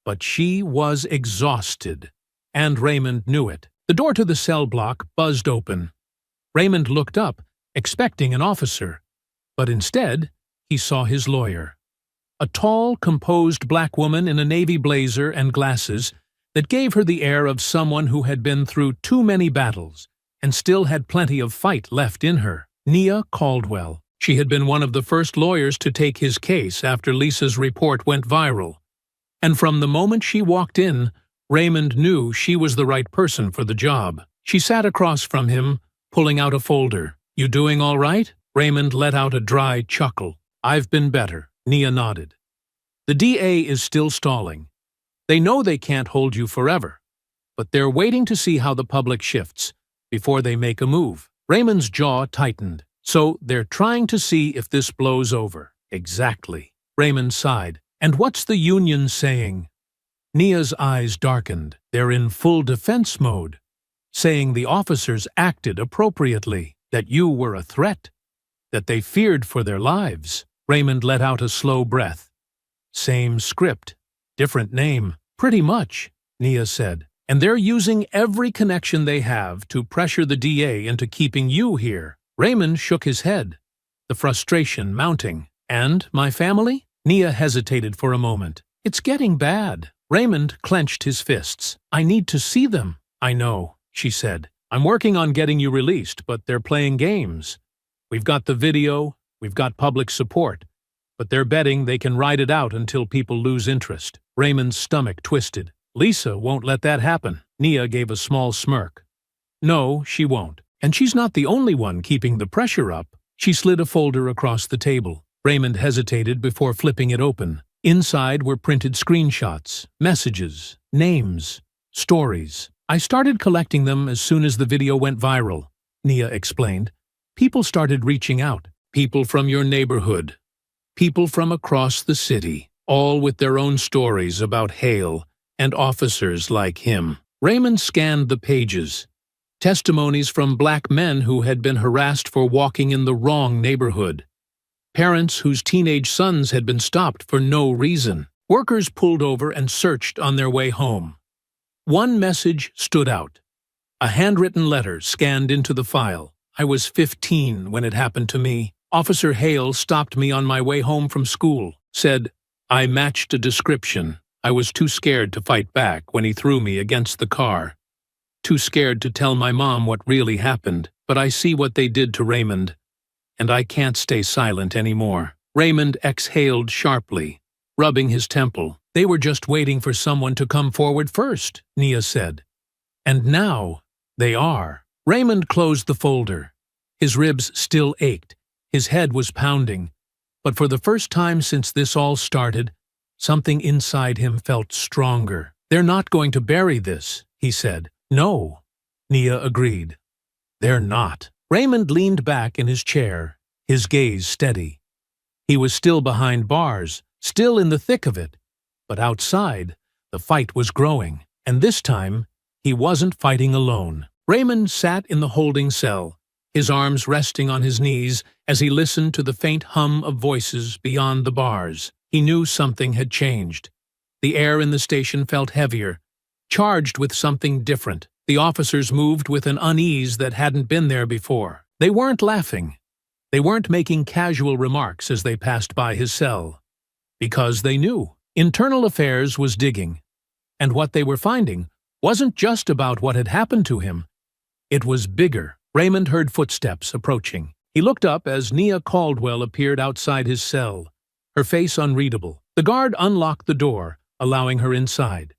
But she was exhausted, and Raymond knew it. The door to the cell block buzzed open. Raymond looked up, expecting an officer, but instead he saw his lawyer. A tall, composed black woman in a navy blazer and glasses that gave her the air of someone who had been through too many battles and still had plenty of fight left in her. Nia Caldwell. She had been one of the first lawyers to take his case after Lisa's report went viral. And from the moment she walked in, Raymond knew she was the right person for the job. She sat across from him, pulling out a folder. You doing all right? Raymond let out a dry chuckle. I've been better. Nia nodded. The DA is still stalling. They know they can't hold you forever, but they're waiting to see how the public shifts before they make a move. Raymond's jaw tightened. So they're trying to see if this blows over. Exactly. Raymond sighed. And what's the union saying? Nia's eyes darkened. They're in full defense mode, saying the officers acted appropriately, that you were a threat, that they feared for their lives. Raymond let out a slow breath. Same script, different name. Pretty much, Nia said. And they're using every connection they have to pressure the DA into keeping you here. Raymond shook his head, the frustration mounting. And my family? Nia hesitated for a moment. It's getting bad. Raymond clenched his fists. I need to see them. I know, she said. I'm working on getting you released, but they're playing games. We've got the video, we've got public support, but they're betting they can ride it out until people lose interest. Raymond's stomach twisted. Lisa won't let that happen. Nia gave a small smirk. No, she won't. And she's not the only one keeping the pressure up. She slid a folder across the table. Raymond hesitated before flipping it open. Inside were printed screenshots, messages, names, stories. I started collecting them as soon as the video went viral, Nia explained. People started reaching out. People from your neighborhood. People from across the city, all with their own stories about Hale and officers like him. Raymond scanned the pages. Testimonies from black men who had been harassed for walking in the wrong neighborhood. Parents whose teenage sons had been stopped for no reason. Workers pulled over and searched on their way home. One message stood out. A handwritten letter scanned into the file. I was 15 when it happened to me. Officer Hale stopped me on my way home from school. Said, I matched a description. I was too scared to fight back when he threw me against the car. Too scared to tell my mom what really happened, but I see what they did to Raymond, and I can't stay silent anymore. Raymond exhaled sharply, rubbing his temple. They were just waiting for someone to come forward first, Nia said. And now they are. Raymond closed the folder. His ribs still ached. His head was pounding. But for the first time since this all started, something inside him felt stronger. They're not going to bury this, he said. No, Nia agreed. They're not. Raymond leaned back in his chair, his gaze steady. He was still behind bars, still in the thick of it. But outside, the fight was growing. And this time, he wasn't fighting alone. Raymond sat in the holding cell, his arms resting on his knees as he listened to the faint hum of voices beyond the bars. He knew something had changed. The air in the station felt heavier, charged with something different. The officers moved with an unease that hadn't been there before. They weren't laughing. They weren't making casual remarks as they passed by his cell. Because they knew. Internal Affairs was digging. And what they were finding wasn't just about what had happened to him. It was bigger. Raymond heard footsteps approaching. He looked up as Nia Caldwell appeared outside his cell, her face unreadable. The guard unlocked the door, allowing her inside.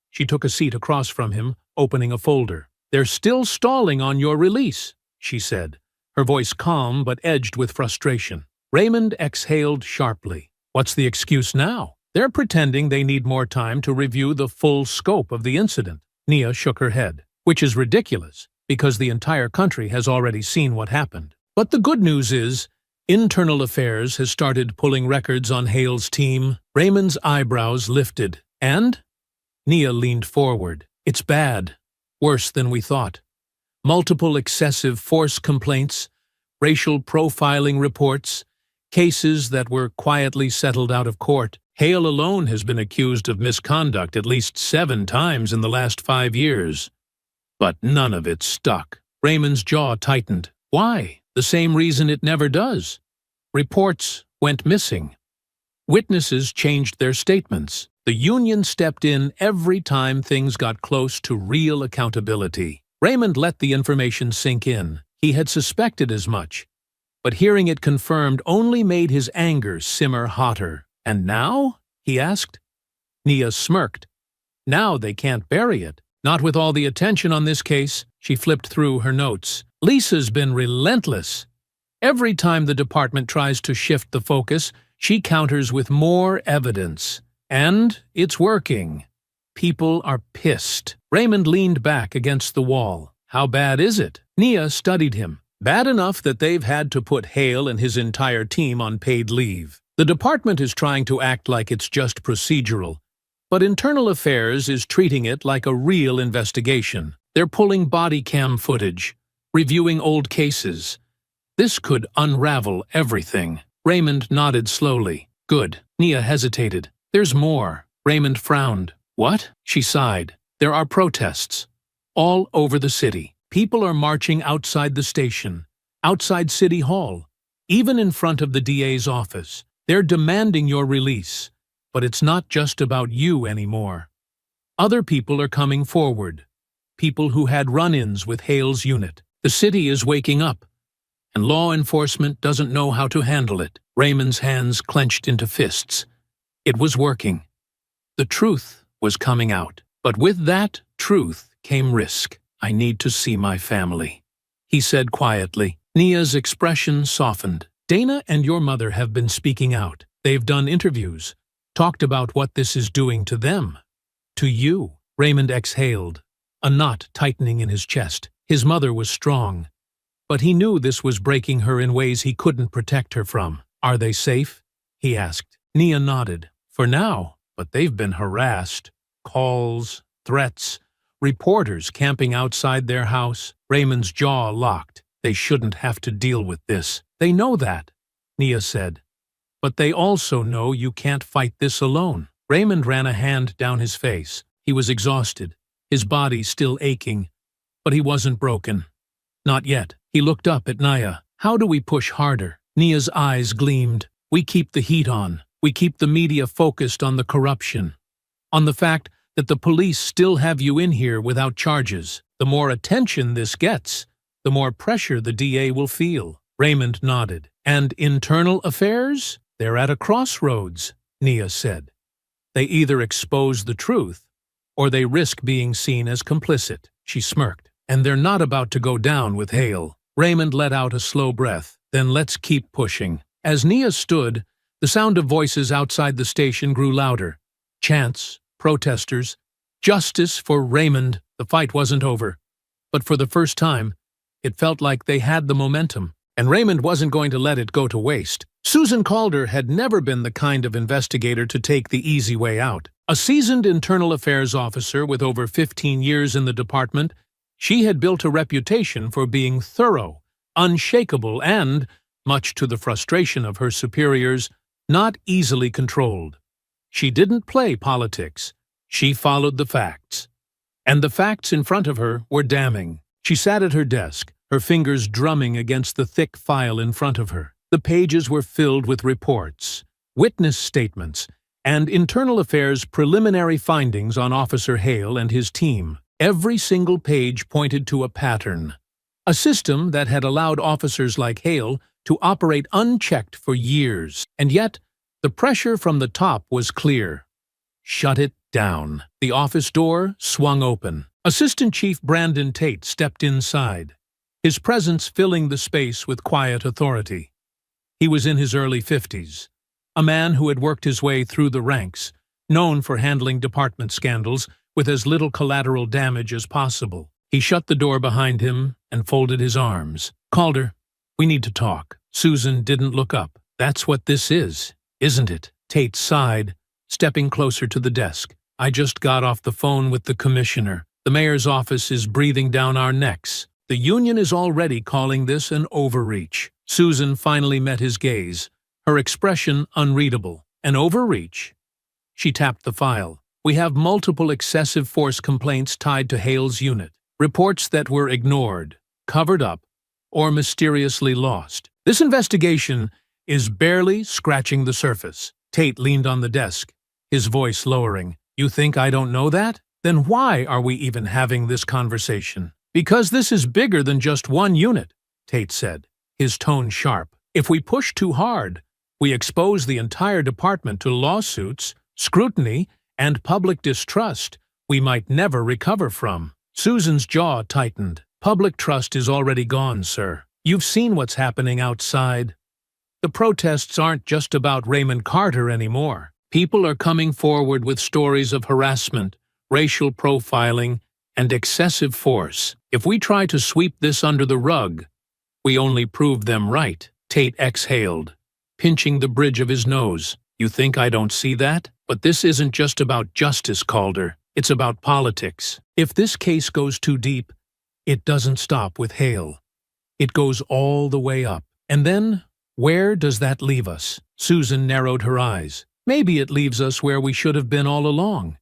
She took a seat across from him, opening a folder. They're still stalling on your release, she said, her voice calm but edged with frustration. Raymond exhaled sharply. What's the excuse now? They're pretending they need more time to review the full scope of the incident. Nia shook her head, which is ridiculous, because the entire country has already seen what happened. But the good news is, Internal Affairs has started pulling records on Hale's team. Raymond's eyebrows lifted. And? Nia leaned forward. It's bad. Worse than we thought. Multiple excessive force complaints, racial profiling reports, cases that were quietly settled out of court. Hale alone has been accused of misconduct at least 7 times in the last 5 years. But none of it stuck. Raymond's jaw tightened. Why? The same reason it never does. Reports went missing. Witnesses changed their statements. The union stepped in every time things got close to real accountability. Raymond let the information sink in. He had suspected as much. But hearing it confirmed only made his anger simmer hotter. And now? He asked. Nia smirked. Now they can't bury it. Not with all the attention on this case. She flipped through her notes. Lisa's been relentless. Every time the department tries to shift the focus, she counters with more evidence. And it's working. People are pissed. Raymond leaned back against the wall. How bad is it? Nia studied him. Bad enough that they've had to put Hale and his entire team on paid leave. The department is trying to act like it's just procedural, but Internal Affairs is treating it like a real investigation. They're pulling body cam footage, reviewing old cases. This could unravel everything. Raymond nodded slowly. Good. Nia hesitated. There's more. Raymond frowned. What? She sighed. There are protests. All over the city. People are marching outside the station, outside City Hall, even in front of the DA's office. They're demanding your release. But it's not just about you anymore. Other people are coming forward. People who had run-ins with Hale's unit. The city is waking up, and law enforcement doesn't know how to handle it. Raymond's hands clenched into fists. It was working. The truth was coming out. But with that truth came risk. I need to see my family, he said quietly. Nia's expression softened. Dana and your mother have been speaking out. They've done interviews, talked about what this is doing to them. To you. Raymond exhaled, a knot tightening in his chest. His mother was strong, but he knew this was breaking her in ways he couldn't protect her from. "Are they safe?" he asked. Nia nodded. "For now, but they've been harassed. Calls, threats, reporters camping outside their house." Raymond's jaw locked. "They shouldn't have to deal with this." "They know that," Nia said. "But they also know you can't fight this alone." Raymond ran a hand down his face. He was exhausted, his body still aching, but he wasn't broken. Not yet. He looked up at Nia. "How do we push harder?" Nia's eyes gleamed. "We keep the heat on. We keep the media focused on the corruption, on the fact that the police still have you in here without charges. The more attention this gets, the more pressure the DA will feel." Raymond nodded. "And internal affairs? They're at a crossroads," Nia said. "They either expose the truth, or they risk being seen as complicit." She smirked. "And they're not about to go down with Hale." Raymond let out a slow breath. "Then let's keep pushing." As Nia stood, the sound of voices outside the station grew louder. Chants, protesters, justice for Raymond. The fight wasn't over. But for the first time, it felt like they had the momentum, and Raymond wasn't going to let it go to waste. Susan Calder had never been the kind of investigator to take the easy way out. A seasoned internal affairs officer with over 15 years in the department, she had built a reputation for being thorough, unshakable, and, much to the frustration of her superiors, not easily controlled. She didn't play politics. She followed the facts. And the facts in front of her were damning. She sat at her desk, her fingers drumming against the thick file in front of her. The pages were filled with reports, witness statements, and internal affairs preliminary findings on Officer Hale and his team. Every single page pointed to a pattern, a system that had allowed officers like Hale to operate unchecked for years. And yet, the pressure from the top was clear. Shut it down. The office door swung open. Assistant Chief Brandon Tate stepped inside, his presence filling the space with quiet authority. He was in his early 50s, a man who had worked his way through the ranks, known for handling department scandals with as little collateral damage as possible. He shut the door behind him and folded his arms. "Calder, we need to talk." Susan didn't look up. "That's what this is, isn't it?" Tate sighed, stepping closer to the desk. "I just got off the phone with the commissioner. The mayor's office is breathing down our necks. The union is already calling this an overreach." Susan finally met his gaze, her expression unreadable. "An overreach?" She tapped the file. "We have multiple excessive force complaints tied to Hale's unit. Reports that were ignored, covered up, or mysteriously lost. This investigation is barely scratching the surface." Tate leaned on the desk, his voice lowering. "You think I don't know that? Then why are we even having this conversation?" "Because this is bigger than just one unit," Tate said, his tone sharp. "If we push too hard, we expose the entire department to lawsuits, scrutiny, and public distrust we might never recover from." Susan's jaw tightened. "Public trust is already gone, sir. You've seen what's happening outside. The protests aren't just about Raymond Carter anymore. People are coming forward with stories of harassment, racial profiling, and excessive force. If we try to sweep this under the rug, we only prove them right." Tate exhaled, pinching the bridge of his nose. "You think I don't see that? But this isn't just about justice, Calder. It's about politics. If this case goes too deep, it doesn't stop with Hale. It goes all the way up. And then, where does that leave us?" Susan narrowed her eyes. "Maybe it leaves us where we should have been all along.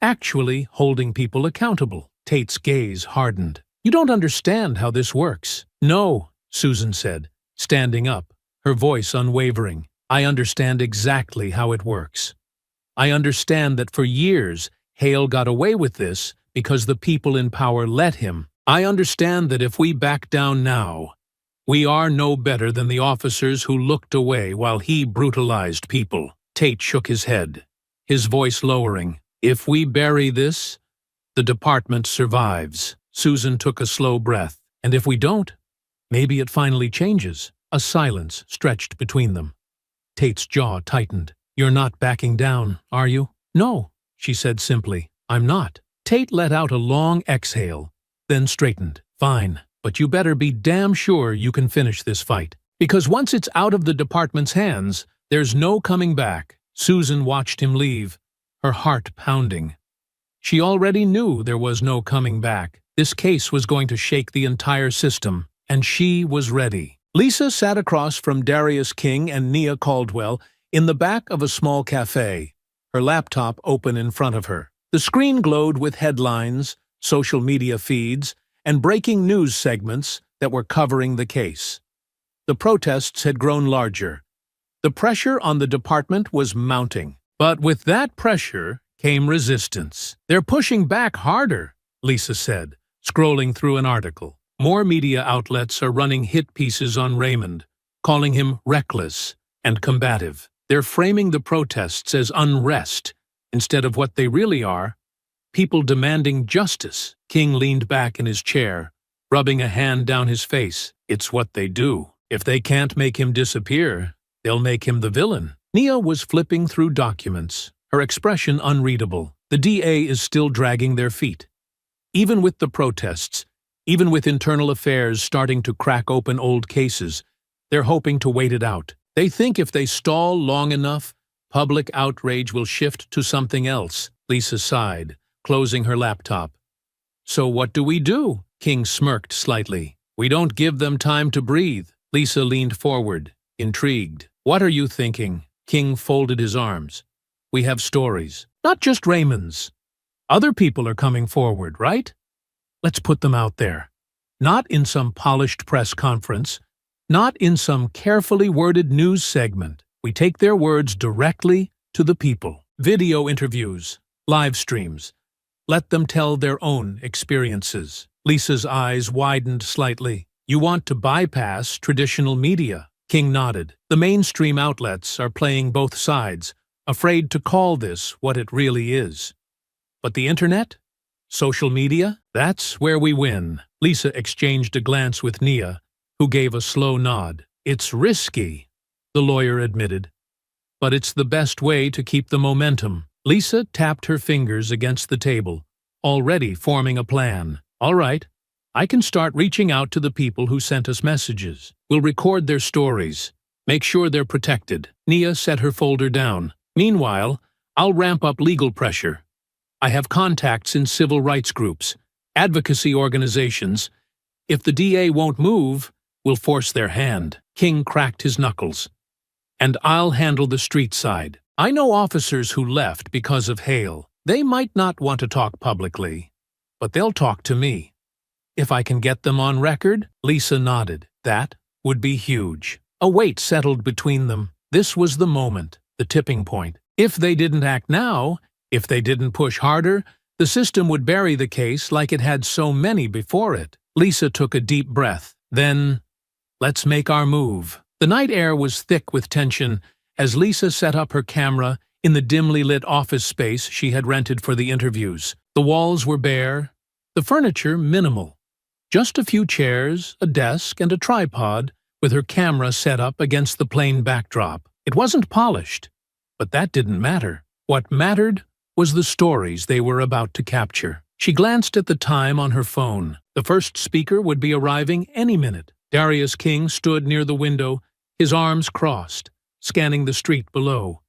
Actually holding people accountable." Tate's gaze hardened. "You don't understand how this works." "No," Susan said, standing up, her voice unwavering. "I understand exactly how it works. I understand that for years, Hale got away with this because the people in power let him. I understand that if we back down now, we are no better than the officers who looked away while he brutalized people." Tate shook his head, his voice lowering. "If we bury this, the department survives." Susan took a slow breath. "And if we don't, maybe it finally changes." A silence stretched between them. Tate's jaw tightened. "You're not backing down, are you?" "No," she said simply. "I'm not." Tate let out a long exhale, then straightened. "Fine. but you better be damn sure you can finish this fight. Because once it's out of the department's hands, there's no coming back." Susan watched him leave, her heart pounding. She already knew there was no coming back. This case was going to shake the entire system, and she was ready. Lisa sat across from Darius King and Nia Caldwell in the back of a small cafe, her laptop open in front of her. The screen glowed with headlines, social media feeds, and breaking news segments that were covering the case. The protests had grown larger. The pressure on the department was mounting. But with that pressure came resistance. "They're pushing back harder," Lisa said, scrolling through an article. More media outlets are running hit pieces on Raymond, calling him reckless and combative. They're framing the protests as unrest instead of what they really are, people demanding justice. King leaned back in his chair, rubbing a hand down his face. "It's what they do. If they can't make him disappear, they'll make him the villain." Nia was flipping through documents, her expression unreadable. The DA is still dragging their feet. Even with the protests, even with internal affairs starting to crack open old cases, they're hoping to wait it out. They think if they stall long enough, public outrage will shift to something else. Lisa sighed, closing her laptop. "So what do we do?" King smirked slightly. "We don't give them time to breathe." Lisa leaned forward, intrigued. "What are you thinking?" King folded his arms. "We have stories. Not just Raymond's. Other people are coming forward, right? Let's put them out there. Not in some polished press conference, not in some carefully worded news segment. We take their words directly to the people. Video interviews, live streams. Let them tell their own experiences." Lisa's eyes widened slightly. "You want to bypass traditional media?" King nodded. "The mainstream outlets are playing both sides, afraid to call this what it really is. But the internet? Social media? That's where we win." Lisa exchanged a glance with Nia, who gave a slow nod. "It's risky," the lawyer admitted, "but it's the best way to keep the momentum." Lisa tapped her fingers against the table, already forming a plan. "All right. I can start reaching out to the people who sent us messages. We'll record their stories. Make sure they're protected." Nia set her folder down. "Meanwhile, I'll ramp up legal pressure. I have contacts in civil rights groups, advocacy organizations. If the DA won't move, we'll force their hand." King cracked his knuckles. "And I'll handle the street side. I know officers who left because of Hale. They might not want to talk publicly, but they'll talk to me. If I can get them on record." Lisa nodded. "That would be huge." A weight settled between them. This was the moment, the tipping point. If they didn't act now, if they didn't push harder, the system would bury the case like it had so many before it. Lisa took a deep breath. Then, "Let's make our move." The night air was thick with tension as Lisa set up her camera in the dimly lit office space she had rented for the interviews. The walls were bare, the furniture minimal. Just a few chairs, a desk, and a tripod with her camera set up against the plain backdrop. It wasn't polished, but that didn't matter. What mattered was the stories they were about to capture. She glanced at the time on her phone. The first speaker would be arriving any minute. Darius King stood near the window, his arms crossed, scanning the street below.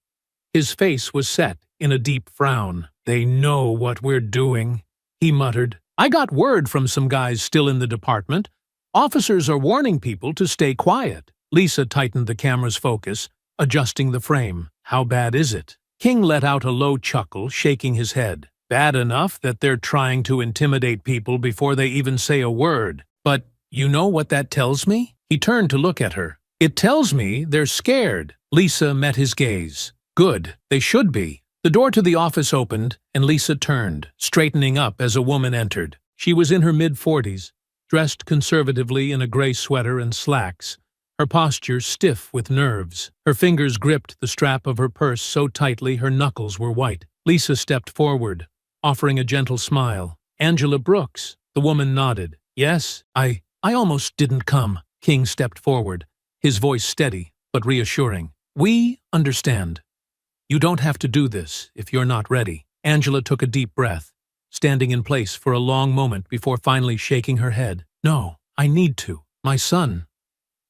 His face was set in a deep frown. "They know what we're doing," he muttered. "I got word from some guys still in the department. Officers are warning people to stay quiet." Lisa tightened the camera's focus, adjusting the frame. "How bad is it?" King let out a low chuckle, shaking his head. "Bad enough that they're trying to intimidate people before they even say a word. But you know what that tells me?" He turned to look at her. "It tells me they're scared." Lisa met his gaze. "Good. They should be." The door to the office opened, and Lisa turned, straightening up as a woman entered. She was in her mid-40s, dressed conservatively in a gray sweater and slacks, her posture stiff with nerves. Her fingers gripped the strap of her purse so tightly her knuckles were white. Lisa stepped forward, offering a gentle smile. "Angela Brooks." The woman nodded. "Yes, I almost didn't come." King stepped forward, his voice steady but reassuring. "We understand. You don't have to do this if you're not ready." Angela took a deep breath, standing in place for a long moment before finally shaking her head. "No, I need to. My son.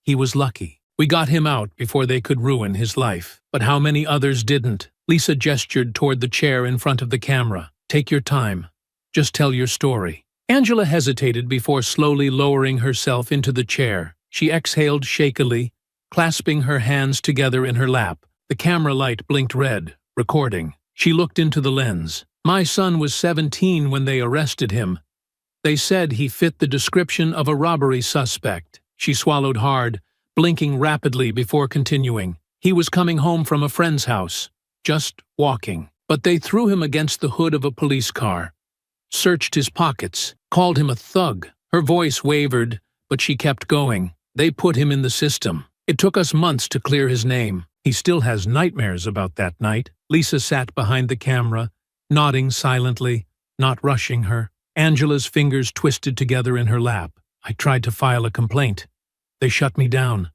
He was lucky. We got him out before they could ruin his life. But how many others didn't? Lisa gestured toward the chair in front of the camera. Take your time. Just tell your story. Angela hesitated before slowly lowering herself into the chair. She exhaled shakily, clasping her hands together in her lap. The camera light blinked red, recording. She looked into the lens. My son was 17 when they arrested him. They said he fit the description of a robbery suspect. She swallowed hard, blinking rapidly before continuing. He was coming home from a friend's house, just walking. But they threw him against the hood of a police car, searched his pockets, called him a thug. Her voice wavered, but she kept going. They put him in the system. It took us months to clear his name. He still has nightmares about that night. Lisa sat behind the camera, nodding silently, not rushing her. Angela's fingers twisted together in her lap. I tried to file a complaint. They shut me down.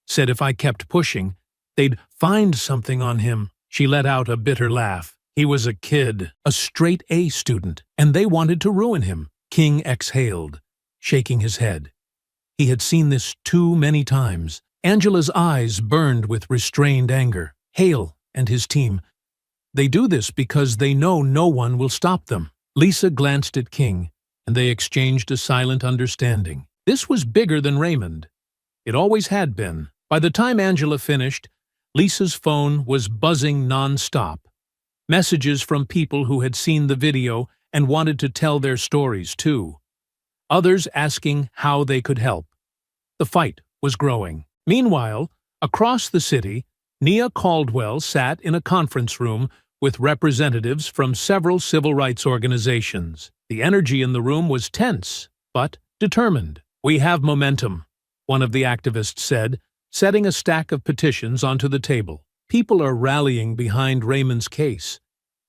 Said if I kept pushing, they'd find something on him. She let out a bitter laugh. He was a kid, a straight A student, and they wanted to ruin him. King exhaled, shaking his head. He had seen this too many times. Angela's eyes burned with restrained anger. Hale and his team. They do this because they know no one will stop them. Lisa glanced at King, and they exchanged a silent understanding. This was bigger than Raymond. It always had been. By the time Angela finished, Lisa's phone was buzzing non-stop. Messages from people who had seen the video and wanted to tell their stories too. Others asking how they could help. The fight was growing. Meanwhile, across the city, Nia Caldwell sat in a conference room with representatives from several civil rights organizations. The energy in the room was tense, but determined. We have momentum, one of the activists said, setting a stack of petitions onto the table. People are rallying behind Raymond's case,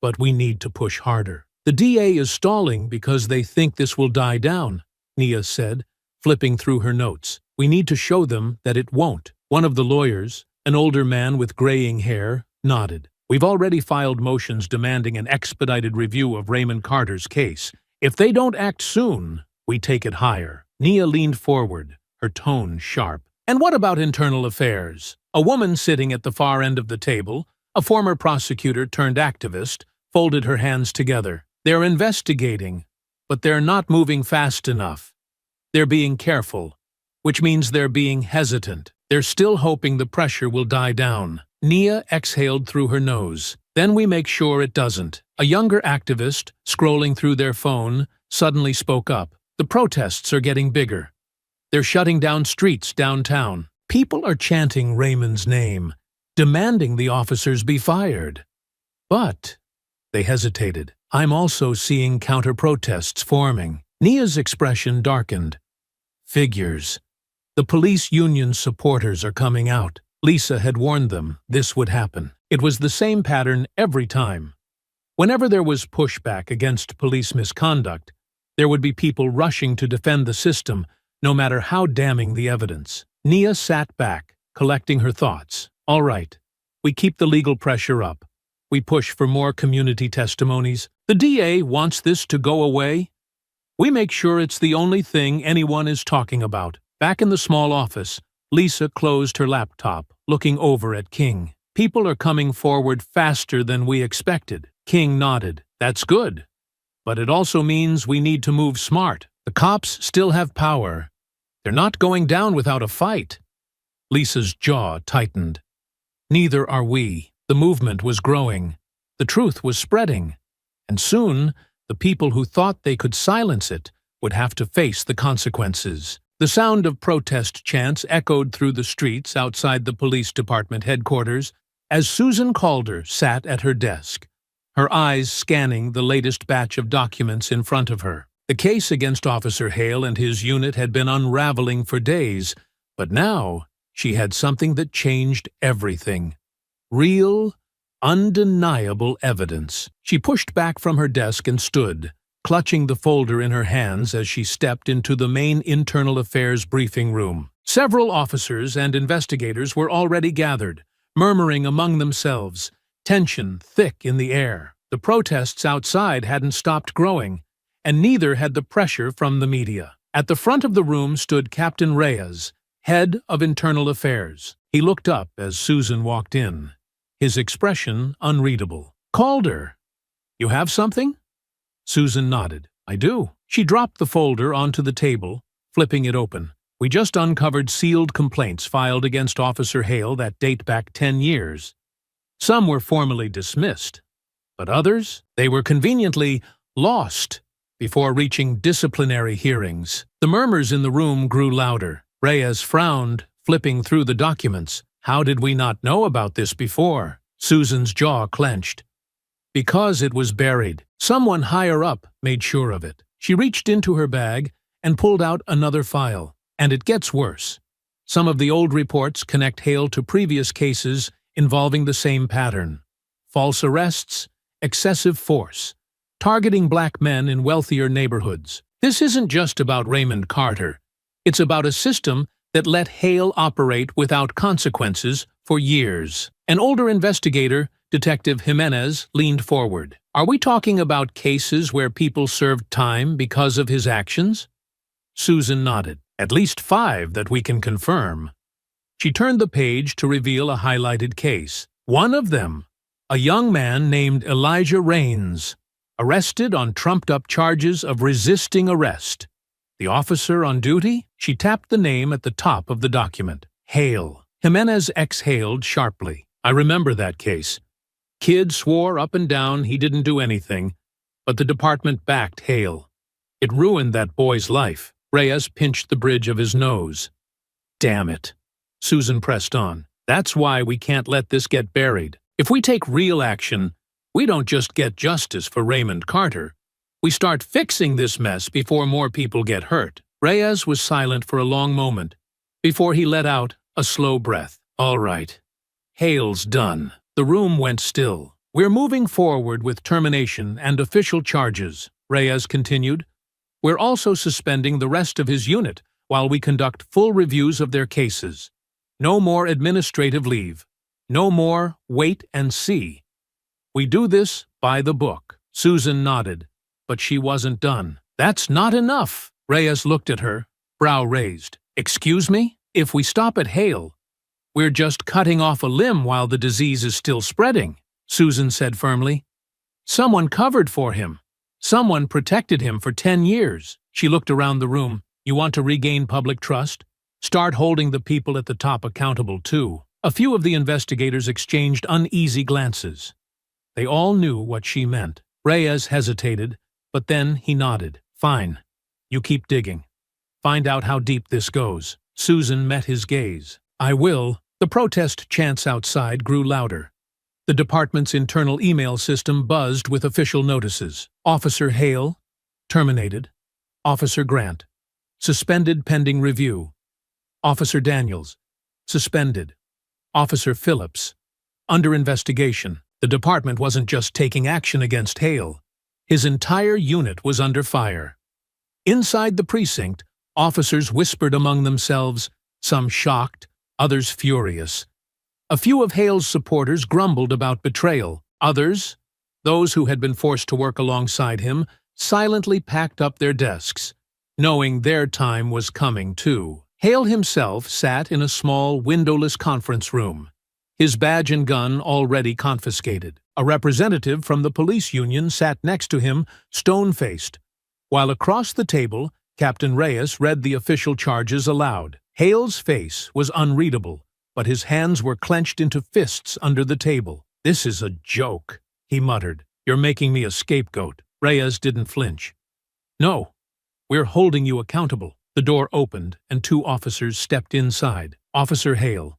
but we need to push harder. The DA is stalling because they think this will die down, Nia said, flipping through her notes. We need to show them that it won't. One of the lawyers, an older man with graying hair, nodded. We've already filed motions demanding an expedited review of Raymond Carter's case. If they don't act soon, we take it higher. Nia leaned forward, her tone sharp. And what about internal affairs? A woman sitting at the far end of the table, a former prosecutor turned activist, folded her hands together. They're investigating, but they're not moving fast enough. They're being careful, which means they're being hesitant. They're still hoping the pressure will die down. Nia exhaled through her nose. Then we make sure it doesn't. A younger activist, scrolling through their phone, suddenly spoke up. The protests are getting bigger. They're shutting down streets downtown. People are chanting Raymond's name, demanding the officers be fired. But they hesitated. I'm also seeing counter-protests forming. Nia's expression darkened. Figures. The police union supporters are coming out. Lisa had warned them this would happen. It was the same pattern every time. Whenever there was pushback against police misconduct, there would be people rushing to defend the system, no matter how damning the evidence. Nia sat back, collecting her thoughts. All right, we keep the legal pressure up. We push for more community testimonies. The DA wants this to go away. We make sure it's the only thing anyone is talking about. Back in the small office, Lisa closed her laptop, looking over at King. People are coming forward faster than we expected. King nodded. That's good. But it also means we need to move smart. The cops still have power. They're not going down without a fight. Lisa's jaw tightened. Neither are we. The movement was growing. The truth was spreading. And soon, the people who thought they could silence it would have to face the consequences. The sound of protest chants echoed through the streets outside the police department headquarters as Susan Calder sat at her desk, her eyes scanning the latest batch of documents in front of her. The case against Officer Hale and his unit had been unraveling for days, but now she had something that changed everything. Real, undeniable evidence. She pushed back from her desk and stood, clutching the folder in her hands as she stepped into the main internal affairs briefing room. Several officers and investigators were already gathered, murmuring among themselves, tension thick in the air. The protests outside hadn't stopped growing, and neither had the pressure from the media. At the front of the room stood Captain Reyes, head of Internal Affairs. He looked up as Susan walked in, his expression unreadable. "Calder, you have something?" Susan nodded. "I do." She dropped the folder onto the table, flipping it open. "We just uncovered sealed complaints filed against Officer Hale that date back 10 years. Some were formally dismissed, but others, they were conveniently lost before reaching disciplinary hearings." The murmurs in the room grew louder. Reyes frowned, flipping through the documents. "How did we not know about this before?" Susan's jaw clenched. "Because it was buried. Someone higher up made sure of it." She reached into her bag and pulled out another file. "And it gets worse. Some of the old reports connect Hale to previous cases involving the same pattern. False arrests, excessive force, targeting black men in wealthier neighborhoods. This isn't just about Raymond Carter. It's about a system that let Hale operate without consequences for years." An older investigator, Detective Jimenez, leaned forward. "Are we talking about cases where people served time because of his actions?" Susan nodded. "At least 5 that we can confirm." She turned the page to reveal a highlighted case. One of them, a young man named Elijah Raines, arrested on trumped-up charges of resisting arrest. The officer on duty? She tapped the name at the top of the document. Hale. Jimenez exhaled sharply. "I remember that case. Kid swore up and down he didn't do anything, but the department backed Hale. It ruined that boy's life." Reyes pinched the bridge of his nose. "Damn it." Susan pressed on. "That's why we can't let this get buried. If we take real action, we don't just get justice for Raymond Carter. We start fixing this mess before more people get hurt." Reyes was silent for a long moment, before he let out a slow breath. "All right. Hale's done." The room went still. "We're moving forward with termination and official charges," Reyes continued. "We're also suspending the rest of his unit while we conduct full reviews of their cases. No more administrative leave. No more wait and see. We do this by the book." Susan nodded, but she wasn't done. "That's not enough." Reyes looked at her, brow raised. "Excuse me? If we stop at Hale, we're just cutting off a limb while the disease is still spreading," Susan said firmly. "Someone covered for him. Someone protected him for 10 years. She looked around the room. "You want to regain public trust? Start holding the people at the top accountable, too." A few of the investigators exchanged uneasy glances. They all knew what she meant. Reyes hesitated, but then he nodded. "Fine. You keep digging. Find out how deep this goes." Susan met his gaze. "I will." The protest chants outside grew louder. The department's internal email system buzzed with official notices. Officer Hale, terminated. Officer Grant, suspended pending review. Officer Daniels, suspended. Officer Phillips, under investigation. The department wasn't just taking action against Hale. His entire unit was under fire. Inside the precinct, officers whispered among themselves, some shocked, others furious. A few of Hale's supporters grumbled about betrayal. Others, those who had been forced to work alongside him, silently packed up their desks, knowing their time was coming too. Hale himself sat in a small, windowless conference room, his badge and gun already confiscated. A representative from the police union sat next to him, stone-faced, while across the table, Captain Reyes read the official charges aloud. Hale's face was unreadable, but his hands were clenched into fists under the table. "This is a joke," he muttered. "You're making me a scapegoat." Reyes didn't flinch. "No, we're holding you accountable." The door opened, and 2 officers stepped inside. "Officer Hale,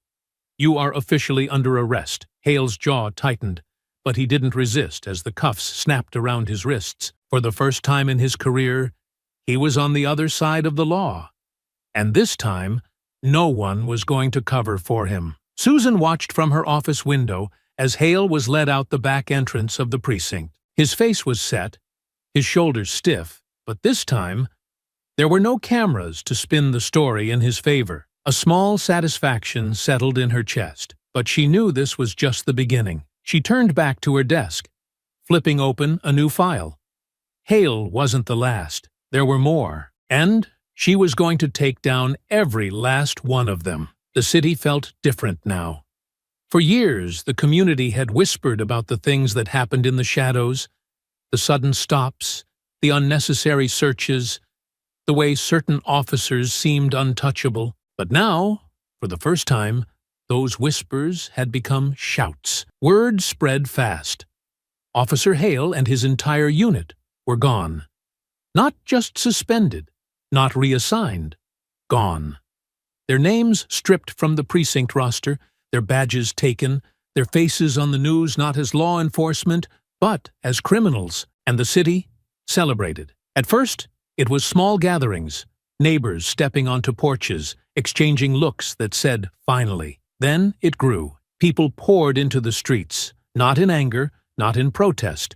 you are officially under arrest." Hale's jaw tightened, but he didn't resist as the cuffs snapped around his wrists. For the first time in his career, he was on the other side of the law. And this time, no one was going to cover for him. Susan watched from her office window as Hale was led out the back entrance of the precinct. His face was set, his shoulders stiff, but this time, there were no cameras to spin the story in his favor. A small satisfaction settled in her chest, but she knew this was just the beginning. She turned back to her desk, flipping open a new file. Hale wasn't the last. There were more. And She was going to take down every last one of them. The city felt different now. For years, the community had whispered about the things that happened in the shadows, the sudden stops, the unnecessary searches, the way certain officers seemed untouchable. But now, for the first time, those whispers had become shouts. Word spread fast. Officer Hale and his entire unit were gone. Not just suspended, not reassigned, gone. Their names stripped from the precinct roster, their badges taken, their faces on the news not as law enforcement, but as criminals, and the city celebrated. At first, it was small gatherings, neighbors stepping onto porches, exchanging looks that said, "Finally." Then it grew. People poured into the streets, not in anger, not in protest,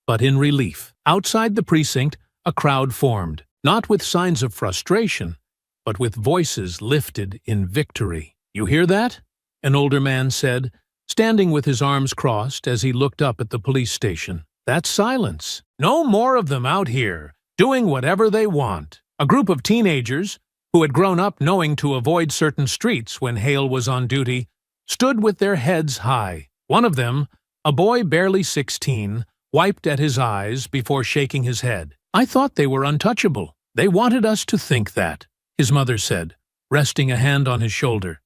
but in relief. Outside the precinct, a crowd formed, not with signs of frustration, but with voices lifted in victory. "You hear that?" an older man said, standing with his arms crossed as he looked up at the police station. "That's silence. No more of them out here, doing whatever they want." A group of teenagers, who had grown up knowing to avoid certain streets when Hale was on duty, stood with their heads high. One of them, a boy barely 16, wiped at his eyes before shaking his head. "I thought they were untouchable. They wanted us to think that," his mother said, resting a hand on his shoulder.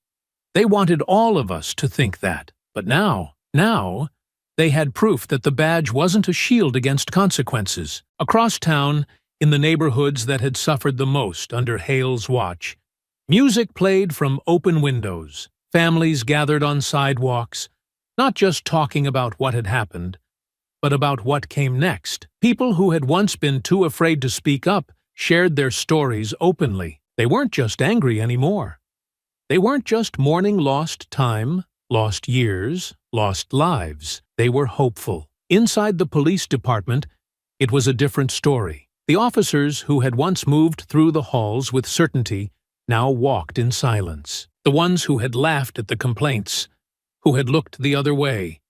"They wanted all of us to think that. But now, they had proof that the badge wasn't a shield against consequences." Across town, in the neighborhoods that had suffered the most under Hale's watch, music played from open windows. Families gathered on sidewalks, not just talking about what had happened, but about what came next. People who had once been too afraid to speak up shared their stories openly. They weren't just angry anymore. They weren't just mourning lost time, lost years, lost lives. They were hopeful. Inside the police department, it was a different story. The officers who had once moved through the halls with certainty now walked in silence. The ones who had laughed at the complaints, who had looked the other way,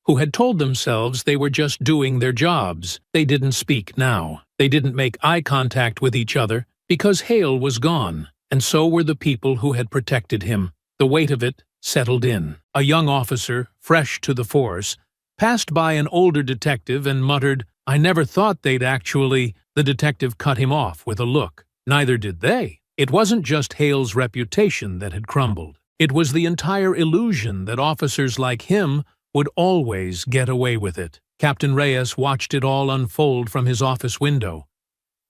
who had told themselves they were just doing their jobs, they didn't speak now. They didn't make eye contact with each other because Hale was gone, and so were the people who had protected him. The weight of it settled in. A young officer, fresh to the force, passed by an older detective and muttered, "I never thought they'd actually—" The detective cut him off with a look. Neither did they. It wasn't just Hale's reputation that had crumbled. It was the entire illusion that officers like him would always get away with it. Captain Reyes watched it all unfold from his office window.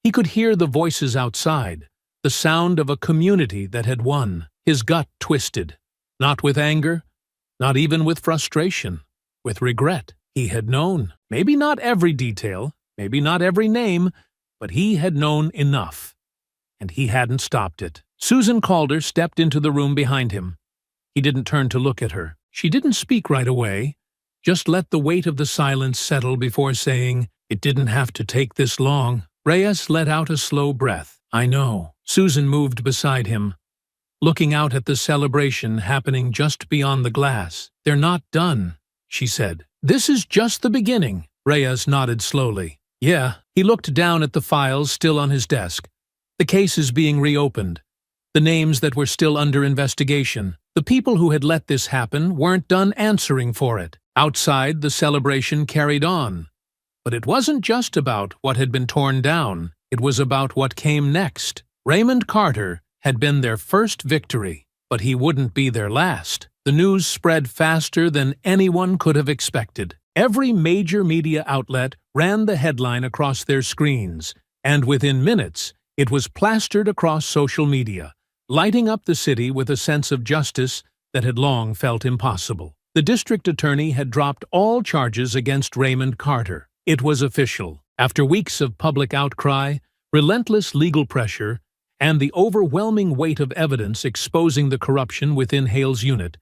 He could hear the voices outside, the sound of a community that had won. His gut twisted, not with anger, not even with frustration, with regret. He had known. Maybe not every detail, maybe not every name, but he had known enough, and he hadn't stopped it. Susan Calder stepped into the room behind him. He didn't turn to look at her. She didn't speak right away, just let the weight of the silence settle before saying, "It didn't have to take this long." Reyes let out a slow breath. "I know." Susan moved beside him, looking out at the celebration happening just beyond the glass. "They're not done," she said. "This is just the beginning." Reyes nodded slowly. "Yeah." He looked down at the files still on his desk, the cases being reopened, the names that were still under investigation. The people who had let this happen weren't done answering for it. Outside, the celebration carried on. But it wasn't just about what had been torn down. It was about what came next. Raymond Carter had been their first victory, but he wouldn't be their last. The news spread faster than anyone could have expected. Every major media outlet ran the headline across their screens, and within minutes, it was plastered across social media, lighting up the city with a sense of justice that had long felt impossible. The district attorney had dropped all charges against Raymond Carter. It was official. After weeks of public outcry, relentless legal pressure, and the overwhelming weight of evidence exposing the corruption within Hale's unit,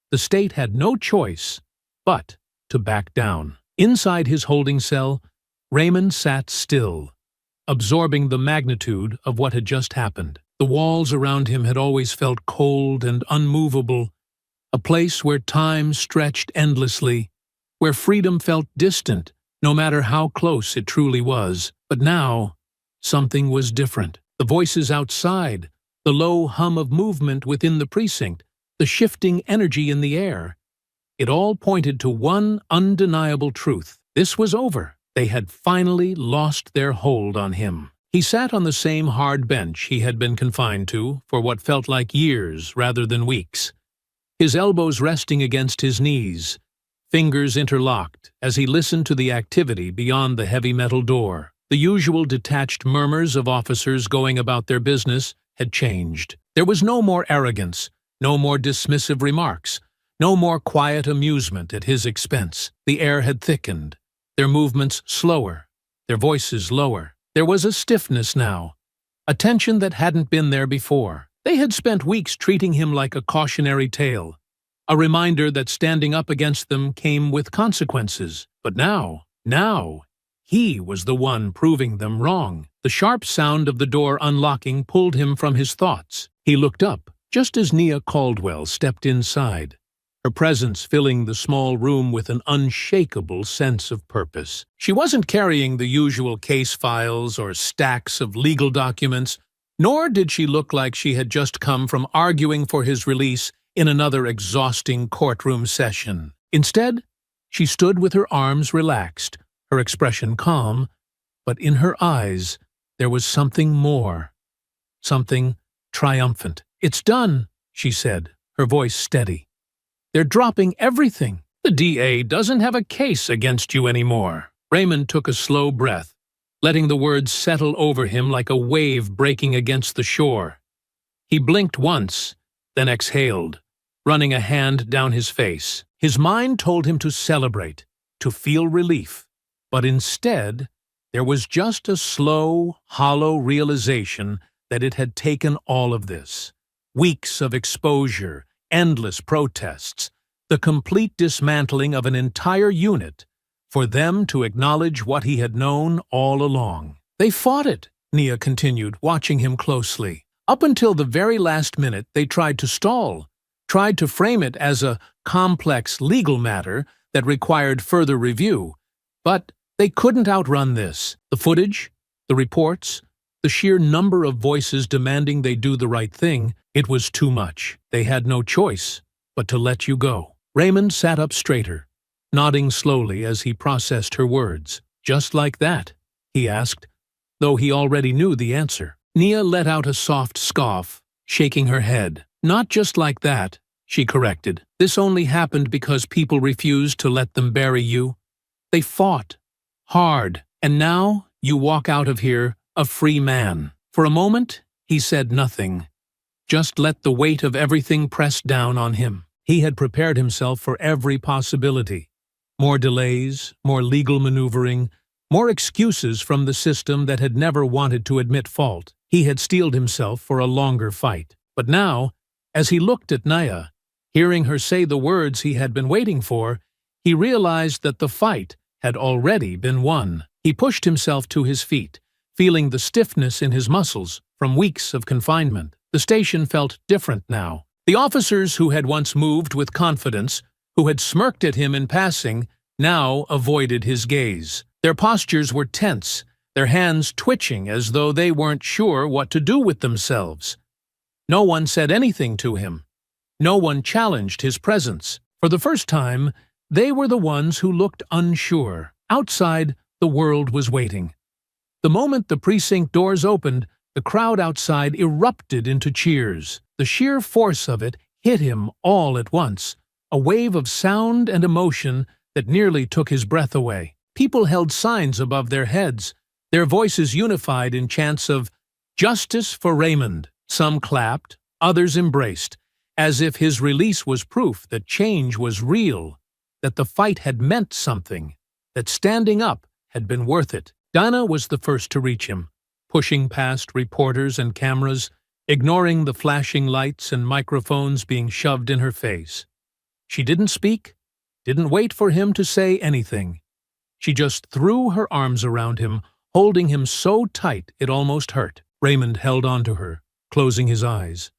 the state had no choice but to back down. Inside his holding cell, Raymond sat still, absorbing the magnitude of what had just happened. The walls around him had always felt cold and unmovable, a place where time stretched endlessly, where freedom felt distant, no matter how close it truly was. But now, something was different. The voices outside, the low hum of movement within the precinct, the shifting energy in the air. It all pointed to one undeniable truth. This was over. They had finally lost their hold on him. He sat on the same hard bench he had been confined to for what felt like years rather than weeks, his elbows resting against his knees, fingers interlocked as he listened to the activity beyond the heavy metal door. The usual detached murmurs of officers going about their business had changed. There was no more arrogance, no more dismissive remarks, no more quiet amusement at his expense. The air had thickened, their movements slower, their voices lower. There was a stiffness now, a tension that hadn't been there before. They had spent weeks treating him like a cautionary tale, a reminder that standing up against them came with consequences. But now, he was the one proving them wrong. The sharp sound of the door unlocking pulled him from his thoughts. He looked up, just as Nia Caldwell stepped inside, her presence filling the small room with an unshakable sense of purpose. She wasn't carrying the usual case files or stacks of legal documents, nor did she look like she had just come from arguing for his release in another exhausting courtroom session. Instead, she stood with her arms relaxed, her expression calm, but in her eyes there was something more, something triumphant. "It's done," she said, her voice steady. "They're dropping everything. The DA doesn't have a case against you anymore." Raymond took a slow breath, letting the words settle over him like a wave breaking against the shore. He blinked once, then exhaled, running a hand down his face. His mind told him to celebrate, to feel relief, but instead there was just a slow, hollow realization that it had taken all of this. Weeks of exposure, endless protests, the complete dismantling of an entire unit, for them to acknowledge what he had known all along. "They fought it," Nia continued, watching him closely. "Up until the very last minute, they tried to stall, tried to frame it as a complex legal matter that required further review. But they couldn't outrun this. The footage, the reports, the sheer number of voices demanding they do the right thing, it was too much. They had no choice but to let you go." Raymond sat up straighter, nodding slowly as he processed her words. "Just like that?" he asked, though he already knew the answer. Nia let out a soft scoff, shaking her head. "Not just like that," she corrected. "This only happened because people refused to let them bury you. They fought hard, and now you walk out of here a free man." For a moment, he said nothing, just let the weight of everything press down on him. He had prepared himself for every possibility. More delays, more legal maneuvering, more excuses from the system that had never wanted to admit fault. He had steeled himself for a longer fight. But now, as he looked at Nia, hearing her say the words he had been waiting for, he realized that the fight had already been won. He pushed himself to his feet, feeling the stiffness in his muscles from weeks of confinement. The station felt different now. The officers who had once moved with confidence, who had smirked at him in passing, now avoided his gaze. Their postures were tense, their hands twitching as though they weren't sure what to do with themselves. No one said anything to him. No one challenged his presence. For the first time, they were the ones who looked unsure. Outside, the world was waiting. The moment the precinct doors opened, the crowd outside erupted into cheers. The sheer force of it hit him all at once, a wave of sound and emotion that nearly took his breath away. People held signs above their heads, their voices unified in chants of "Justice for Raymond." Some clapped, others embraced, as if his release was proof that change was real, that the fight had meant something, that standing up had been worth it. Dinah was the first to reach him, pushing past reporters and cameras, ignoring the flashing lights and microphones being shoved in her face. She didn't speak, didn't wait for him to say anything. She just threw her arms around him, holding him so tight it almost hurt. Raymond held on to her, closing his eyes,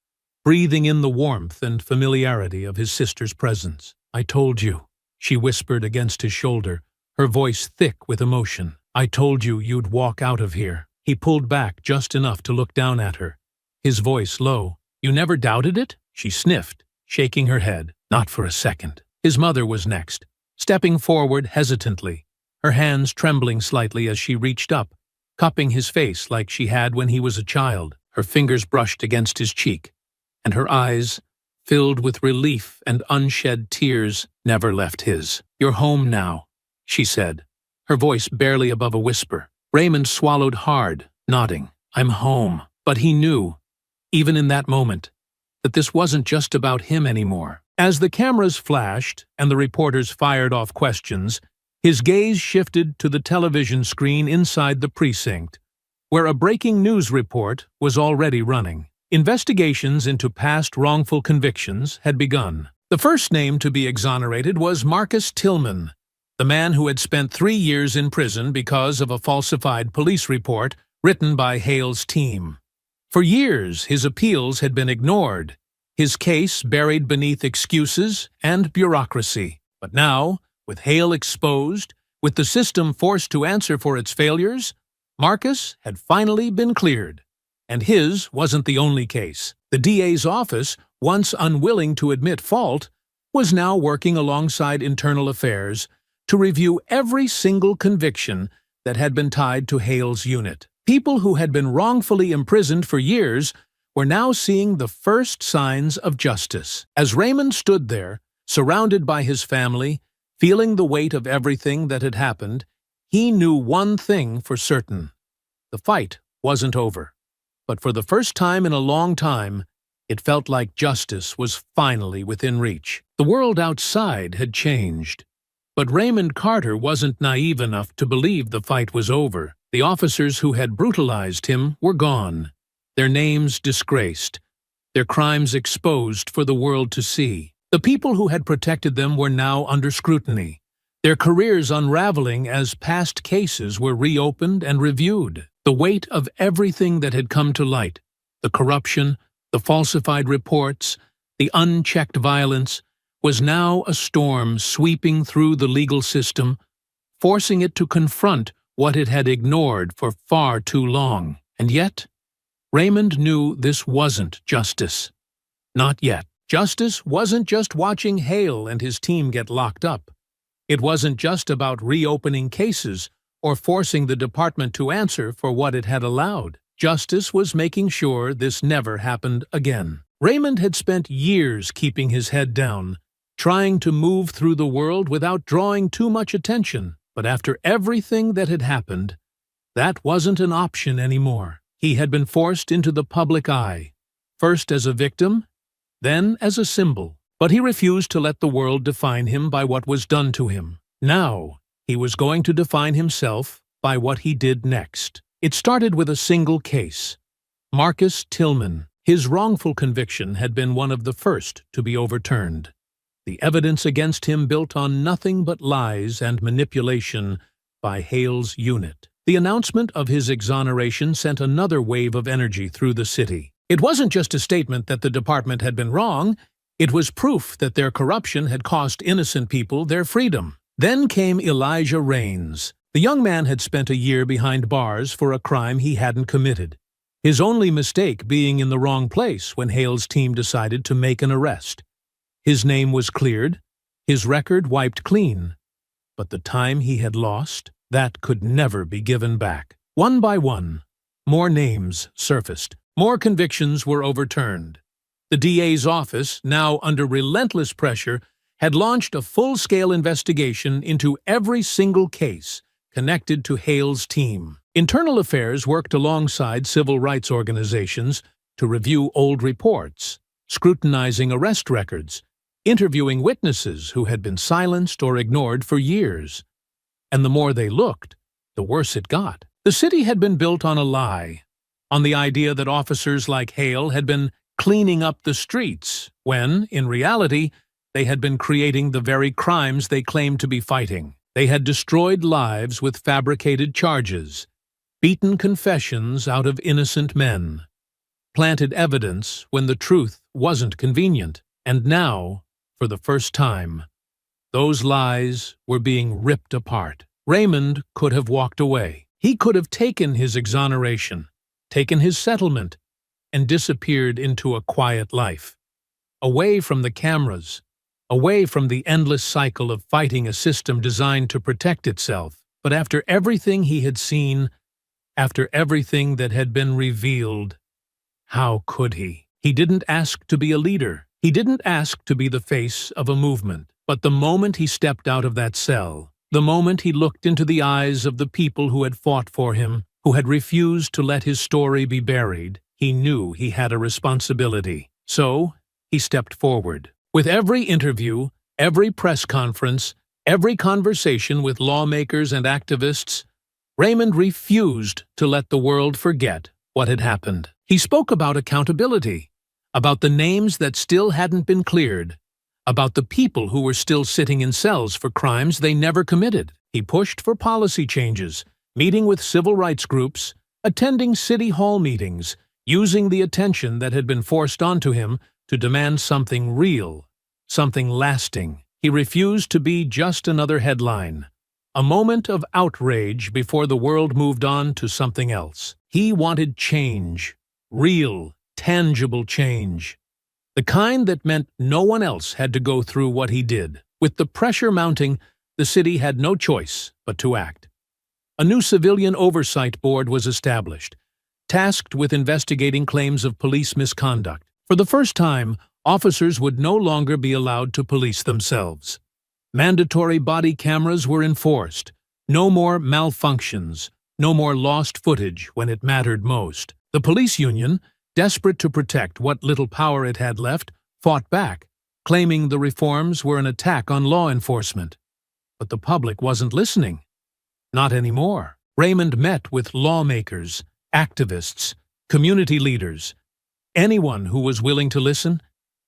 breathing in the warmth and familiarity of his sister's presence. "I told you," she whispered against his shoulder, her voice thick with emotion. "I told you you'd walk out of here." He pulled back just enough to look down at her, his voice low. "You never doubted it?" She sniffed, shaking her head. "Not for a second." His mother was next, stepping forward hesitantly, her hands trembling slightly as she reached up, cupping his face like she had when he was a child. Her fingers brushed against his cheek, and her eyes, filled with relief and unshed tears, never left his. "You're home now," she said, her voice barely above a whisper. Raymond swallowed hard, nodding. "I'm home." But he knew, even in that moment, that this wasn't just about him anymore. As the cameras flashed and the reporters fired off questions, his gaze shifted to the television screen inside the precinct, where a breaking news report was already running. Investigations into past wrongful convictions had begun. The first name to be exonerated was Marcus Tillman, the man who had spent 3 years in prison because of a falsified police report written by Hale's team. For years, his appeals had been ignored, his case buried beneath excuses and bureaucracy. But now, with Hale exposed, with the system forced to answer for its failures, Marcus had finally been cleared. And his wasn't the only case. The DA's office, once unwilling to admit fault, was now working alongside Internal Affairs to review every single conviction that had been tied to Hale's unit. People who had been wrongfully imprisoned for years were now seeing the first signs of justice. As Raymond stood there, surrounded by his family, feeling the weight of everything that had happened, he knew one thing for certain. The fight wasn't over. But for the first time in a long time, it felt like justice was finally within reach. The world outside had changed. But Raymond Carter wasn't naive enough to believe the fight was over. The officers who had brutalized him were gone, their names disgraced, their crimes exposed for the world to see. The people who had protected them were now under scrutiny, their careers unraveling as past cases were reopened and reviewed. The weight of everything that had come to light, the corruption, the falsified reports, the unchecked violence, was now a storm sweeping through the legal system, forcing it to confront what it had ignored for far too long. And yet, Raymond knew this wasn't justice. Not yet. Justice wasn't just watching Hale and his team get locked up. It wasn't just about reopening cases or forcing the department to answer for what it had allowed. Justice was making sure this never happened again. Raymond had spent years keeping his head down, trying to move through the world without drawing too much attention. But after everything that had happened, that wasn't an option anymore. He had been forced into the public eye, first as a victim, then as a symbol. But he refused to let the world define him by what was done to him. Now, he was going to define himself by what he did next. It started with a single case. Marcus Tillman. His wrongful conviction had been one of the first to be overturned. The evidence against him built on nothing but lies and manipulation by Hale's unit. The announcement of his exoneration sent another wave of energy through the city. It wasn't just a statement that the department had been wrong, it was proof that their corruption had cost innocent people their freedom. Then came Elijah Raines. The young man had spent a year behind bars for a crime he hadn't committed, his only mistake being in the wrong place when Hale's team decided to make an arrest. His name was cleared, his record wiped clean, but the time he had lost, that could never be given back. One by one, more names surfaced, more convictions were overturned. The DA's office, now under relentless pressure, had launched a full-scale investigation into every single case connected to Hale's team. Internal Affairs worked alongside civil rights organizations to review old reports, scrutinizing arrest records, interviewing witnesses who had been silenced or ignored for years. And the more they looked, the worse it got. The city had been built on a lie, on the idea that officers like Hale had been cleaning up the streets, when, in reality, they had been creating the very crimes they claimed to be fighting. They had destroyed lives with fabricated charges, beaten confessions out of innocent men, planted evidence when the truth wasn't convenient. And now, for the first time, those lies were being ripped apart. Raymond could have walked away. He could have taken his exoneration, taken his settlement, and disappeared into a quiet life, away from the cameras, away from the endless cycle of fighting a system designed to protect itself. But after everything he had seen, after everything that had been revealed, how could he? He didn't ask to be a leader. He didn't ask to be the face of a movement. But the moment he stepped out of that cell, the moment he looked into the eyes of the people who had fought for him, who had refused to let his story be buried, he knew he had a responsibility. So, he stepped forward. With every interview, every press conference, every conversation with lawmakers and activists, Raymond refused to let the world forget what had happened. He spoke about accountability, about the names that still hadn't been cleared, about the people who were still sitting in cells for crimes they never committed. He pushed for policy changes, meeting with civil rights groups, attending city hall meetings, using the attention that had been forced onto him to demand something real, something lasting. He refused to be just another headline, a moment of outrage before the world moved on to something else. He wanted change, real, tangible change. The kind that meant no one else had to go through what he did. With the pressure mounting, the city had no choice but to act. A new civilian oversight board was established, tasked with investigating claims of police misconduct. For the first time, officers would no longer be allowed to police themselves. Mandatory body cameras were enforced. No more malfunctions, no more lost footage when it mattered most. The police union, desperate to protect what little power it had left, fought back, claiming the reforms were an attack on law enforcement. But the public wasn't listening. Not anymore. Raymond met with lawmakers, activists, community leaders, anyone who was willing to listen,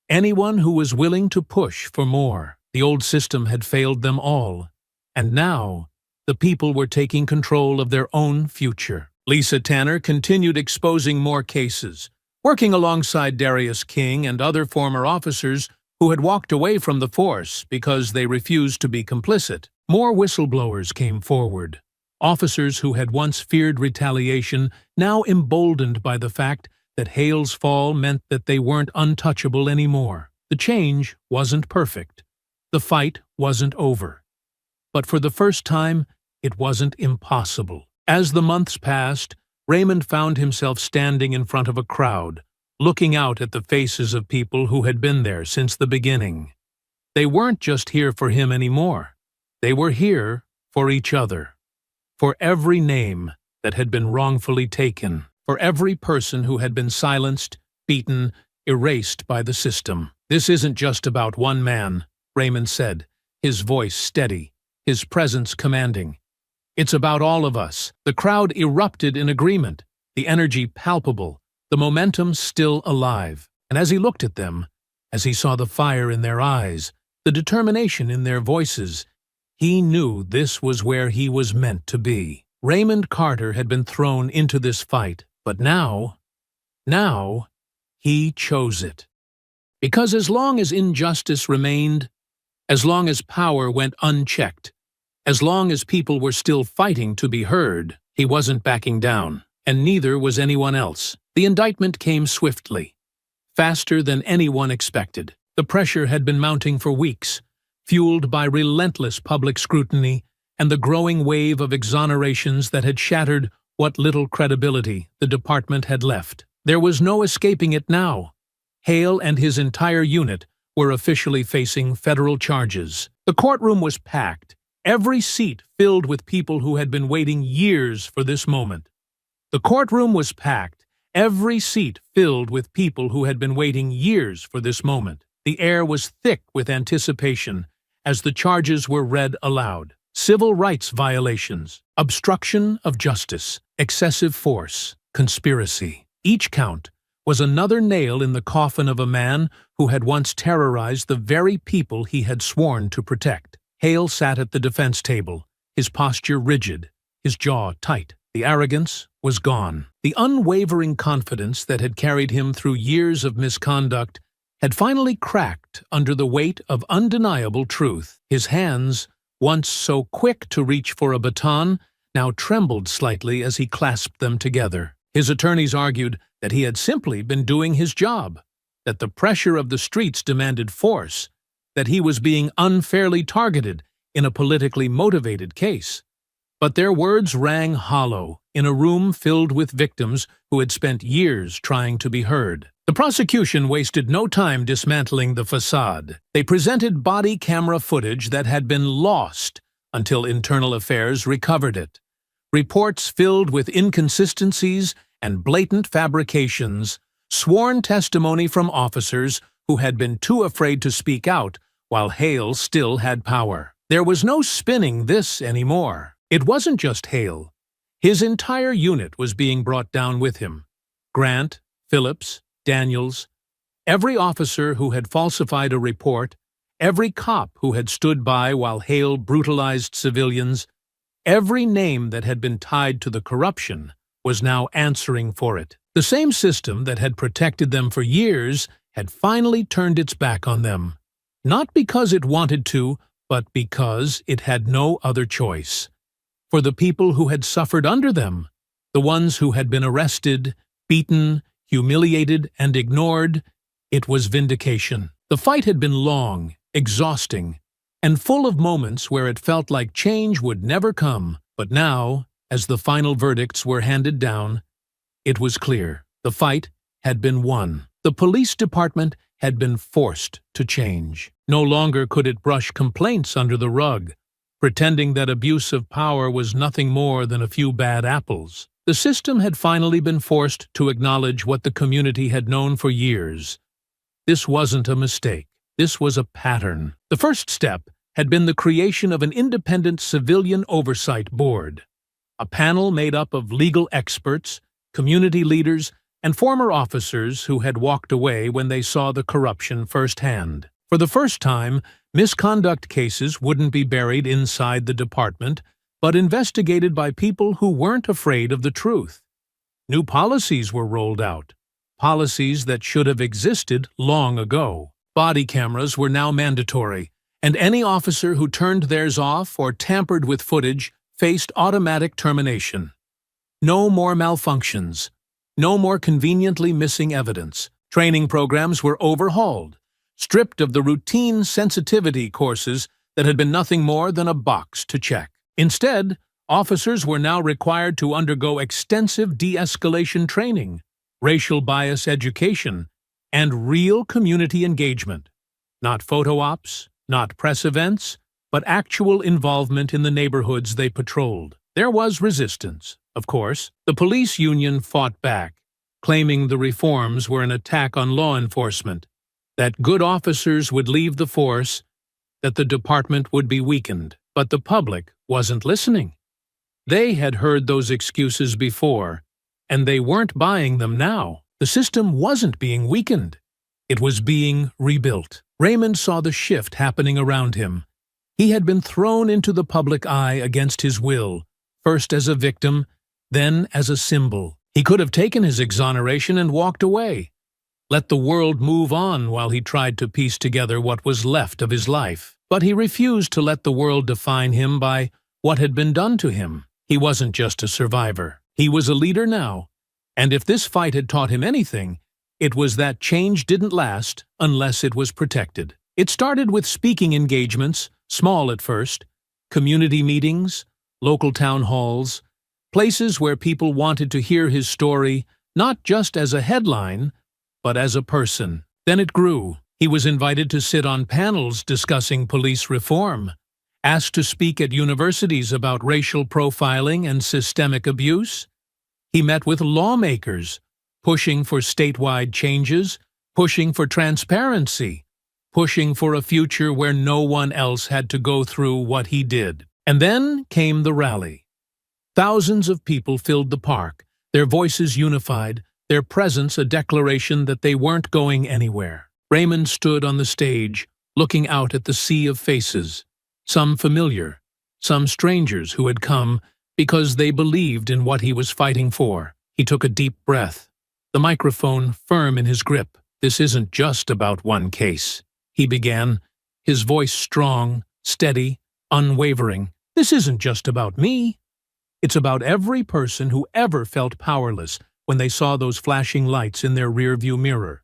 anyone who was willing to push for more. The old system had failed them all, and now the people were taking control of their own future. Lisa Tanner continued exposing more cases, working alongside Darius King and other former officers who had walked away from the force because they refused to be complicit. More whistleblowers came forward, officers who had once feared retaliation, now emboldened by the fact that Hale's fall meant that they weren't untouchable anymore. The change wasn't perfect. The fight wasn't over. But for the first time, it wasn't impossible. As the months passed, Raymond found himself standing in front of a crowd, looking out at the faces of people who had been there since the beginning. They weren't just here for him anymore. They were here for each other, for every name that had been wrongfully taken, for every person who had been silenced, beaten, erased by the system. "This isn't just about one man," Raymond said, his voice steady, his presence commanding. "It's about all of us." The crowd erupted in agreement, the energy palpable, the momentum still alive. And as he looked at them, as he saw the fire in their eyes, the determination in their voices, he knew this was where he was meant to be. Raymond Carter had been thrown into this fight, but now, he chose it. Because as long as injustice remained, as long as power went unchecked, as long as people were still fighting to be heard, he wasn't backing down, and neither was anyone else. The indictment came swiftly, faster than anyone expected. The pressure had been mounting for weeks, fueled by relentless public scrutiny and the growing wave of exonerations that had shattered what little credibility the department had left. There was no escaping it now. Hale and his entire unit were officially facing federal charges. The courtroom was packed, every seat filled with people who had been waiting years for this moment. The courtroom was packed, every seat filled with people who had been waiting years for this moment. The air was thick with anticipation as the charges were read aloud. Civil rights violations, obstruction of justice, excessive force, conspiracy. Each count was another nail in the coffin of a man who had once terrorized the very people he had sworn to protect. Hale sat at the defense table, his posture rigid, his jaw tight. The arrogance was gone. The unwavering confidence that had carried him through years of misconduct had finally cracked under the weight of undeniable truth. His hands, once so quick to reach for a baton, now trembled slightly as he clasped them together. His attorneys argued that he had simply been doing his job, that the pressure of the streets demanded force, that he was being unfairly targeted in a politically motivated case. But their words rang hollow in a room filled with victims who had spent years trying to be heard. The prosecution wasted no time dismantling the facade. They presented body camera footage that had been lost until Internal Affairs recovered it. Reports filled with inconsistencies and blatant fabrications, sworn testimony from officers who had been too afraid to speak out while Hale still had power. There was no spinning this anymore. It wasn't just Hale. His entire unit was being brought down with him. Grant, Phillips, Daniels, every officer who had falsified a report, every cop who had stood by while Hale brutalized civilians, every name that had been tied to the corruption was now answering for it. The same system that had protected them for years had finally turned its back on them. Not because it wanted to, but because it had no other choice. For the people who had suffered under them, the ones who had been arrested, beaten, humiliated, and ignored, it was vindication. The fight had been long, exhausting, and full of moments where it felt like change would never come. But now, as the final verdicts were handed down, it was clear. The fight had been won. The police department had been forced to change. No longer could it brush complaints under the rug, pretending that abuse of power was nothing more than a few bad apples. The system had finally been forced to acknowledge what the community had known for years. This wasn't a mistake. This was a pattern. The first step had been the creation of an independent civilian oversight board, a panel made up of legal experts, community leaders, and former officers who had walked away when they saw the corruption firsthand. For the first time, misconduct cases wouldn't be buried inside the department, but investigated by people who weren't afraid of the truth. New policies were rolled out, policies that should have existed long ago. Body cameras were now mandatory, and any officer who turned theirs off or tampered with footage faced automatic termination. No more malfunctions. No more conveniently missing evidence. Training programs were overhauled, stripped of the routine sensitivity courses that had been nothing more than a box to check. Instead, officers were now required to undergo extensive de-escalation training, racial bias education, and real community engagement. Not photo ops, not press events, but actual involvement in the neighborhoods they patrolled. There was resistance, of course. The police union fought back, claiming the reforms were an attack on law enforcement, that good officers would leave the force, that the department would be weakened. But the public wasn't listening. They had heard those excuses before, and they weren't buying them now. The system wasn't being weakened. It was being rebuilt. Raymond saw the shift happening around him. He had been thrown into the public eye against his will, first as a victim, then as a symbol. He could have taken his exoneration and walked away, let the world move on while he tried to piece together what was left of his life. But he refused to let the world define him by what had been done to him. He wasn't just a survivor. He was a leader now, and if this fight had taught him anything, it was that change didn't last unless it was protected. It started with speaking engagements, small at first, community meetings, local town halls, places where people wanted to hear his story, not just as a headline, but as a person. Then it grew. He was invited to sit on panels discussing police reform, asked to speak at universities about racial profiling and systemic abuse. He met with lawmakers, pushing for statewide changes, pushing for transparency, pushing for a future where no one else had to go through what he did. And then came the rally. Thousands of people filled the park, their voices unified, their presence a declaration that they weren't going anywhere. Raymond stood on the stage, looking out at the sea of faces, some familiar, some strangers who had come because they believed in what he was fighting for. He took a deep breath, the microphone firm in his grip. "This isn't just about one case," he began, his voice strong, steady, unwavering. "This isn't just about me. It's about every person who ever felt powerless when they saw those flashing lights in their rearview mirror.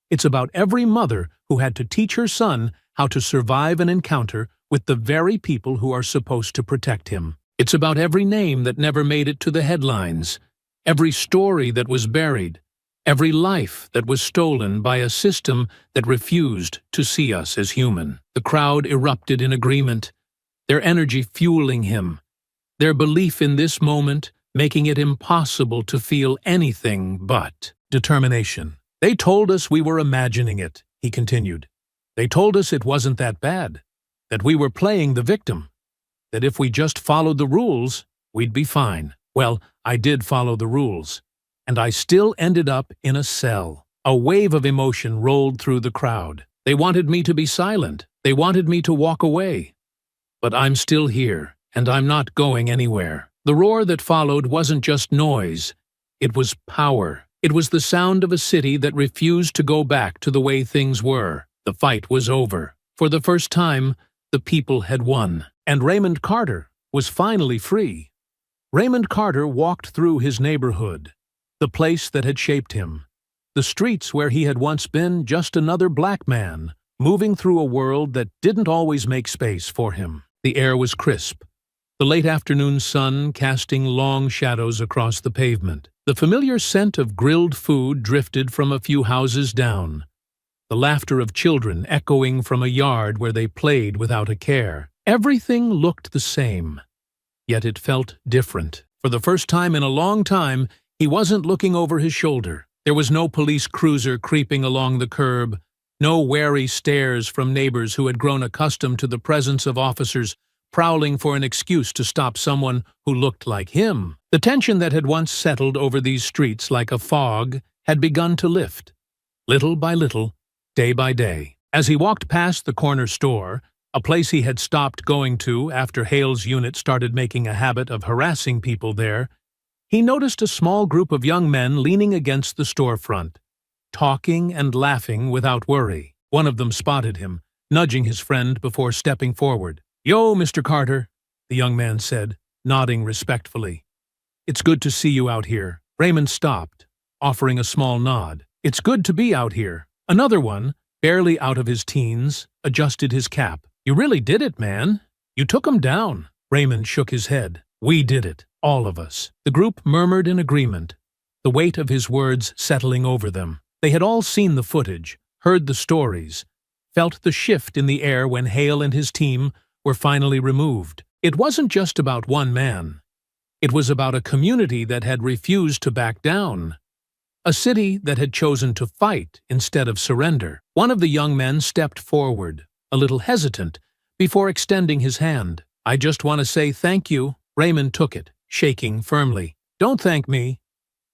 It's about every mother who had to teach her son how to survive an encounter with the very people who are supposed to protect him. It's about every name that never made it to the headlines, every story that was buried, every life that was stolen by a system that refused to see us as human. The crowd erupted in agreement, their energy fueling him, their belief in this moment making it impossible to feel anything but determination. They told us we were imagining it, he continued. They told us it wasn't that bad, that we were playing the victim, that if we just followed the rules, we'd be fine. Well, I did follow the rules, and I still ended up in a cell. A wave of emotion rolled through the crowd. They wanted me to be silent. They wanted me to walk away. But I'm still here, and I'm not going anywhere. The roar that followed wasn't just noise. It was power. It was the sound of a city that refused to go back to the way things were. The fight was over. For the first time, the people had won. And Raymond Carter was finally free. Raymond Carter walked through his neighborhood, the place that had shaped him, the streets where he had once been just another black man, moving through a world that didn't always make space for him. The air was crisp, the late afternoon sun casting long shadows across the pavement. The familiar scent of grilled food drifted from a few houses down, the laughter of children echoing from a yard where they played without a care. Everything looked the same, yet it felt different. For the first time in a long time, he wasn't looking over his shoulder. There was no police cruiser creeping along the curb, no wary stares from neighbors who had grown accustomed to the presence of officers prowling for an excuse to stop someone who looked like him. The tension that had once settled over these streets like a fog had begun to lift, little by little, day by day. As he walked past the corner store, a place he had stopped going to after Hale's unit started making a habit of harassing people there, he noticed a small group of young men leaning against the storefront, talking and laughing without worry. One of them spotted him, nudging his friend before stepping forward. "Yo, Mr. Carter," the young man said, nodding respectfully. "It's good to see you out here." Raymond stopped, offering a small nod. "It's good to be out here." Another one, barely out of his teens, adjusted his cap. "You really did it, man. You took 'em down." Raymond shook his head. "We did it, all of us." The group murmured in agreement, the weight of his words settling over them. They had all seen the footage, heard the stories, felt the shift in the air when Hale and his team were finally removed. It wasn't just about one man. It was about a community that had refused to back down. A city that had chosen to fight instead of surrender. One of the young men stepped forward, a little hesitant, before extending his hand. "I just want to say thank you." Raymond took it, shaking firmly. "Don't thank me.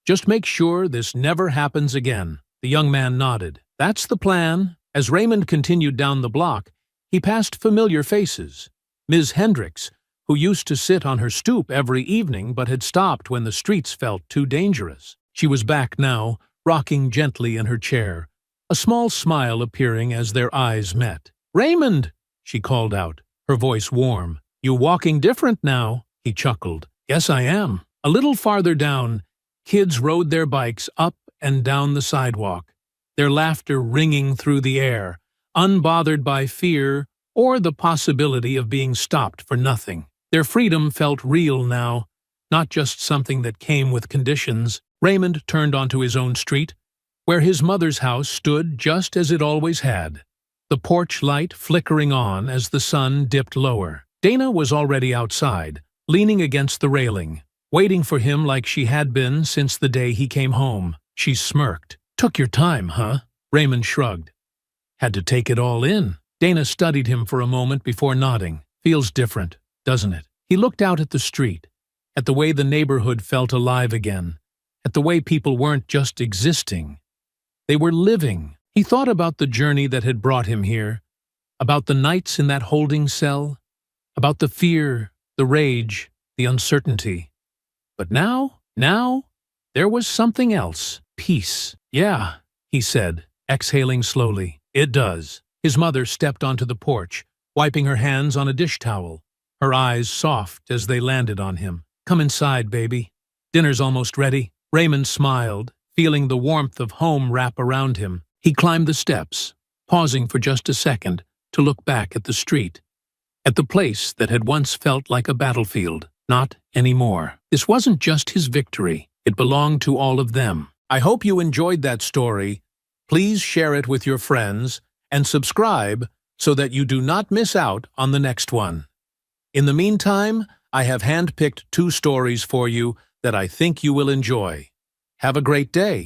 Just make sure this never happens again." The young man nodded. "That's the plan." As Raymond continued down the block, he passed familiar faces. Ms. Hendricks, who used to sit on her stoop every evening but had stopped when the streets felt too dangerous. She was back now, rocking gently in her chair, a small smile appearing as their eyes met. "Raymond!" she called out, her voice warm. "You walking different now," he chuckled. "Yes, I am." A little farther down, kids rode their bikes up and down the sidewalk, their laughter ringing through the air, unbothered by fear or the possibility of being stopped for nothing. Their freedom felt real now, not just something that came with conditions. Raymond turned onto his own street, where his mother's house stood just as it always had, the porch light flickering on as the sun dipped lower. Dana was already outside, leaning against the railing, waiting for him like she had been since the day he came home. She smirked. "Took your time, huh?" Raymond shrugged. "Had to take it all in." Dana studied him for a moment before nodding. "Feels different, doesn't it?" He looked out at the street, at the way the neighborhood felt alive again, at the way people weren't just existing. They were living. He thought about the journey that had brought him here, about the nights in that holding cell, about the fear, the rage, the uncertainty. But now, there was something else. Peace. "Yeah," he said, exhaling slowly. "It does." His mother stepped onto the porch, wiping her hands on a dish towel, her eyes soft as they landed on him. Come inside, baby. Dinner's almost ready. Raymond smiled, feeling the warmth of home wrap around him. He climbed the steps, pausing for just a second to look back at the street, at the place that had once felt like a battlefield. Not anymore. This wasn't just his victory. It belonged to all of them. I hope you enjoyed that story. Please share it with your friends and subscribe so that you do not miss out on the next one. In the meantime, I have handpicked 2 stories for you that I think you will enjoy. Have a great day.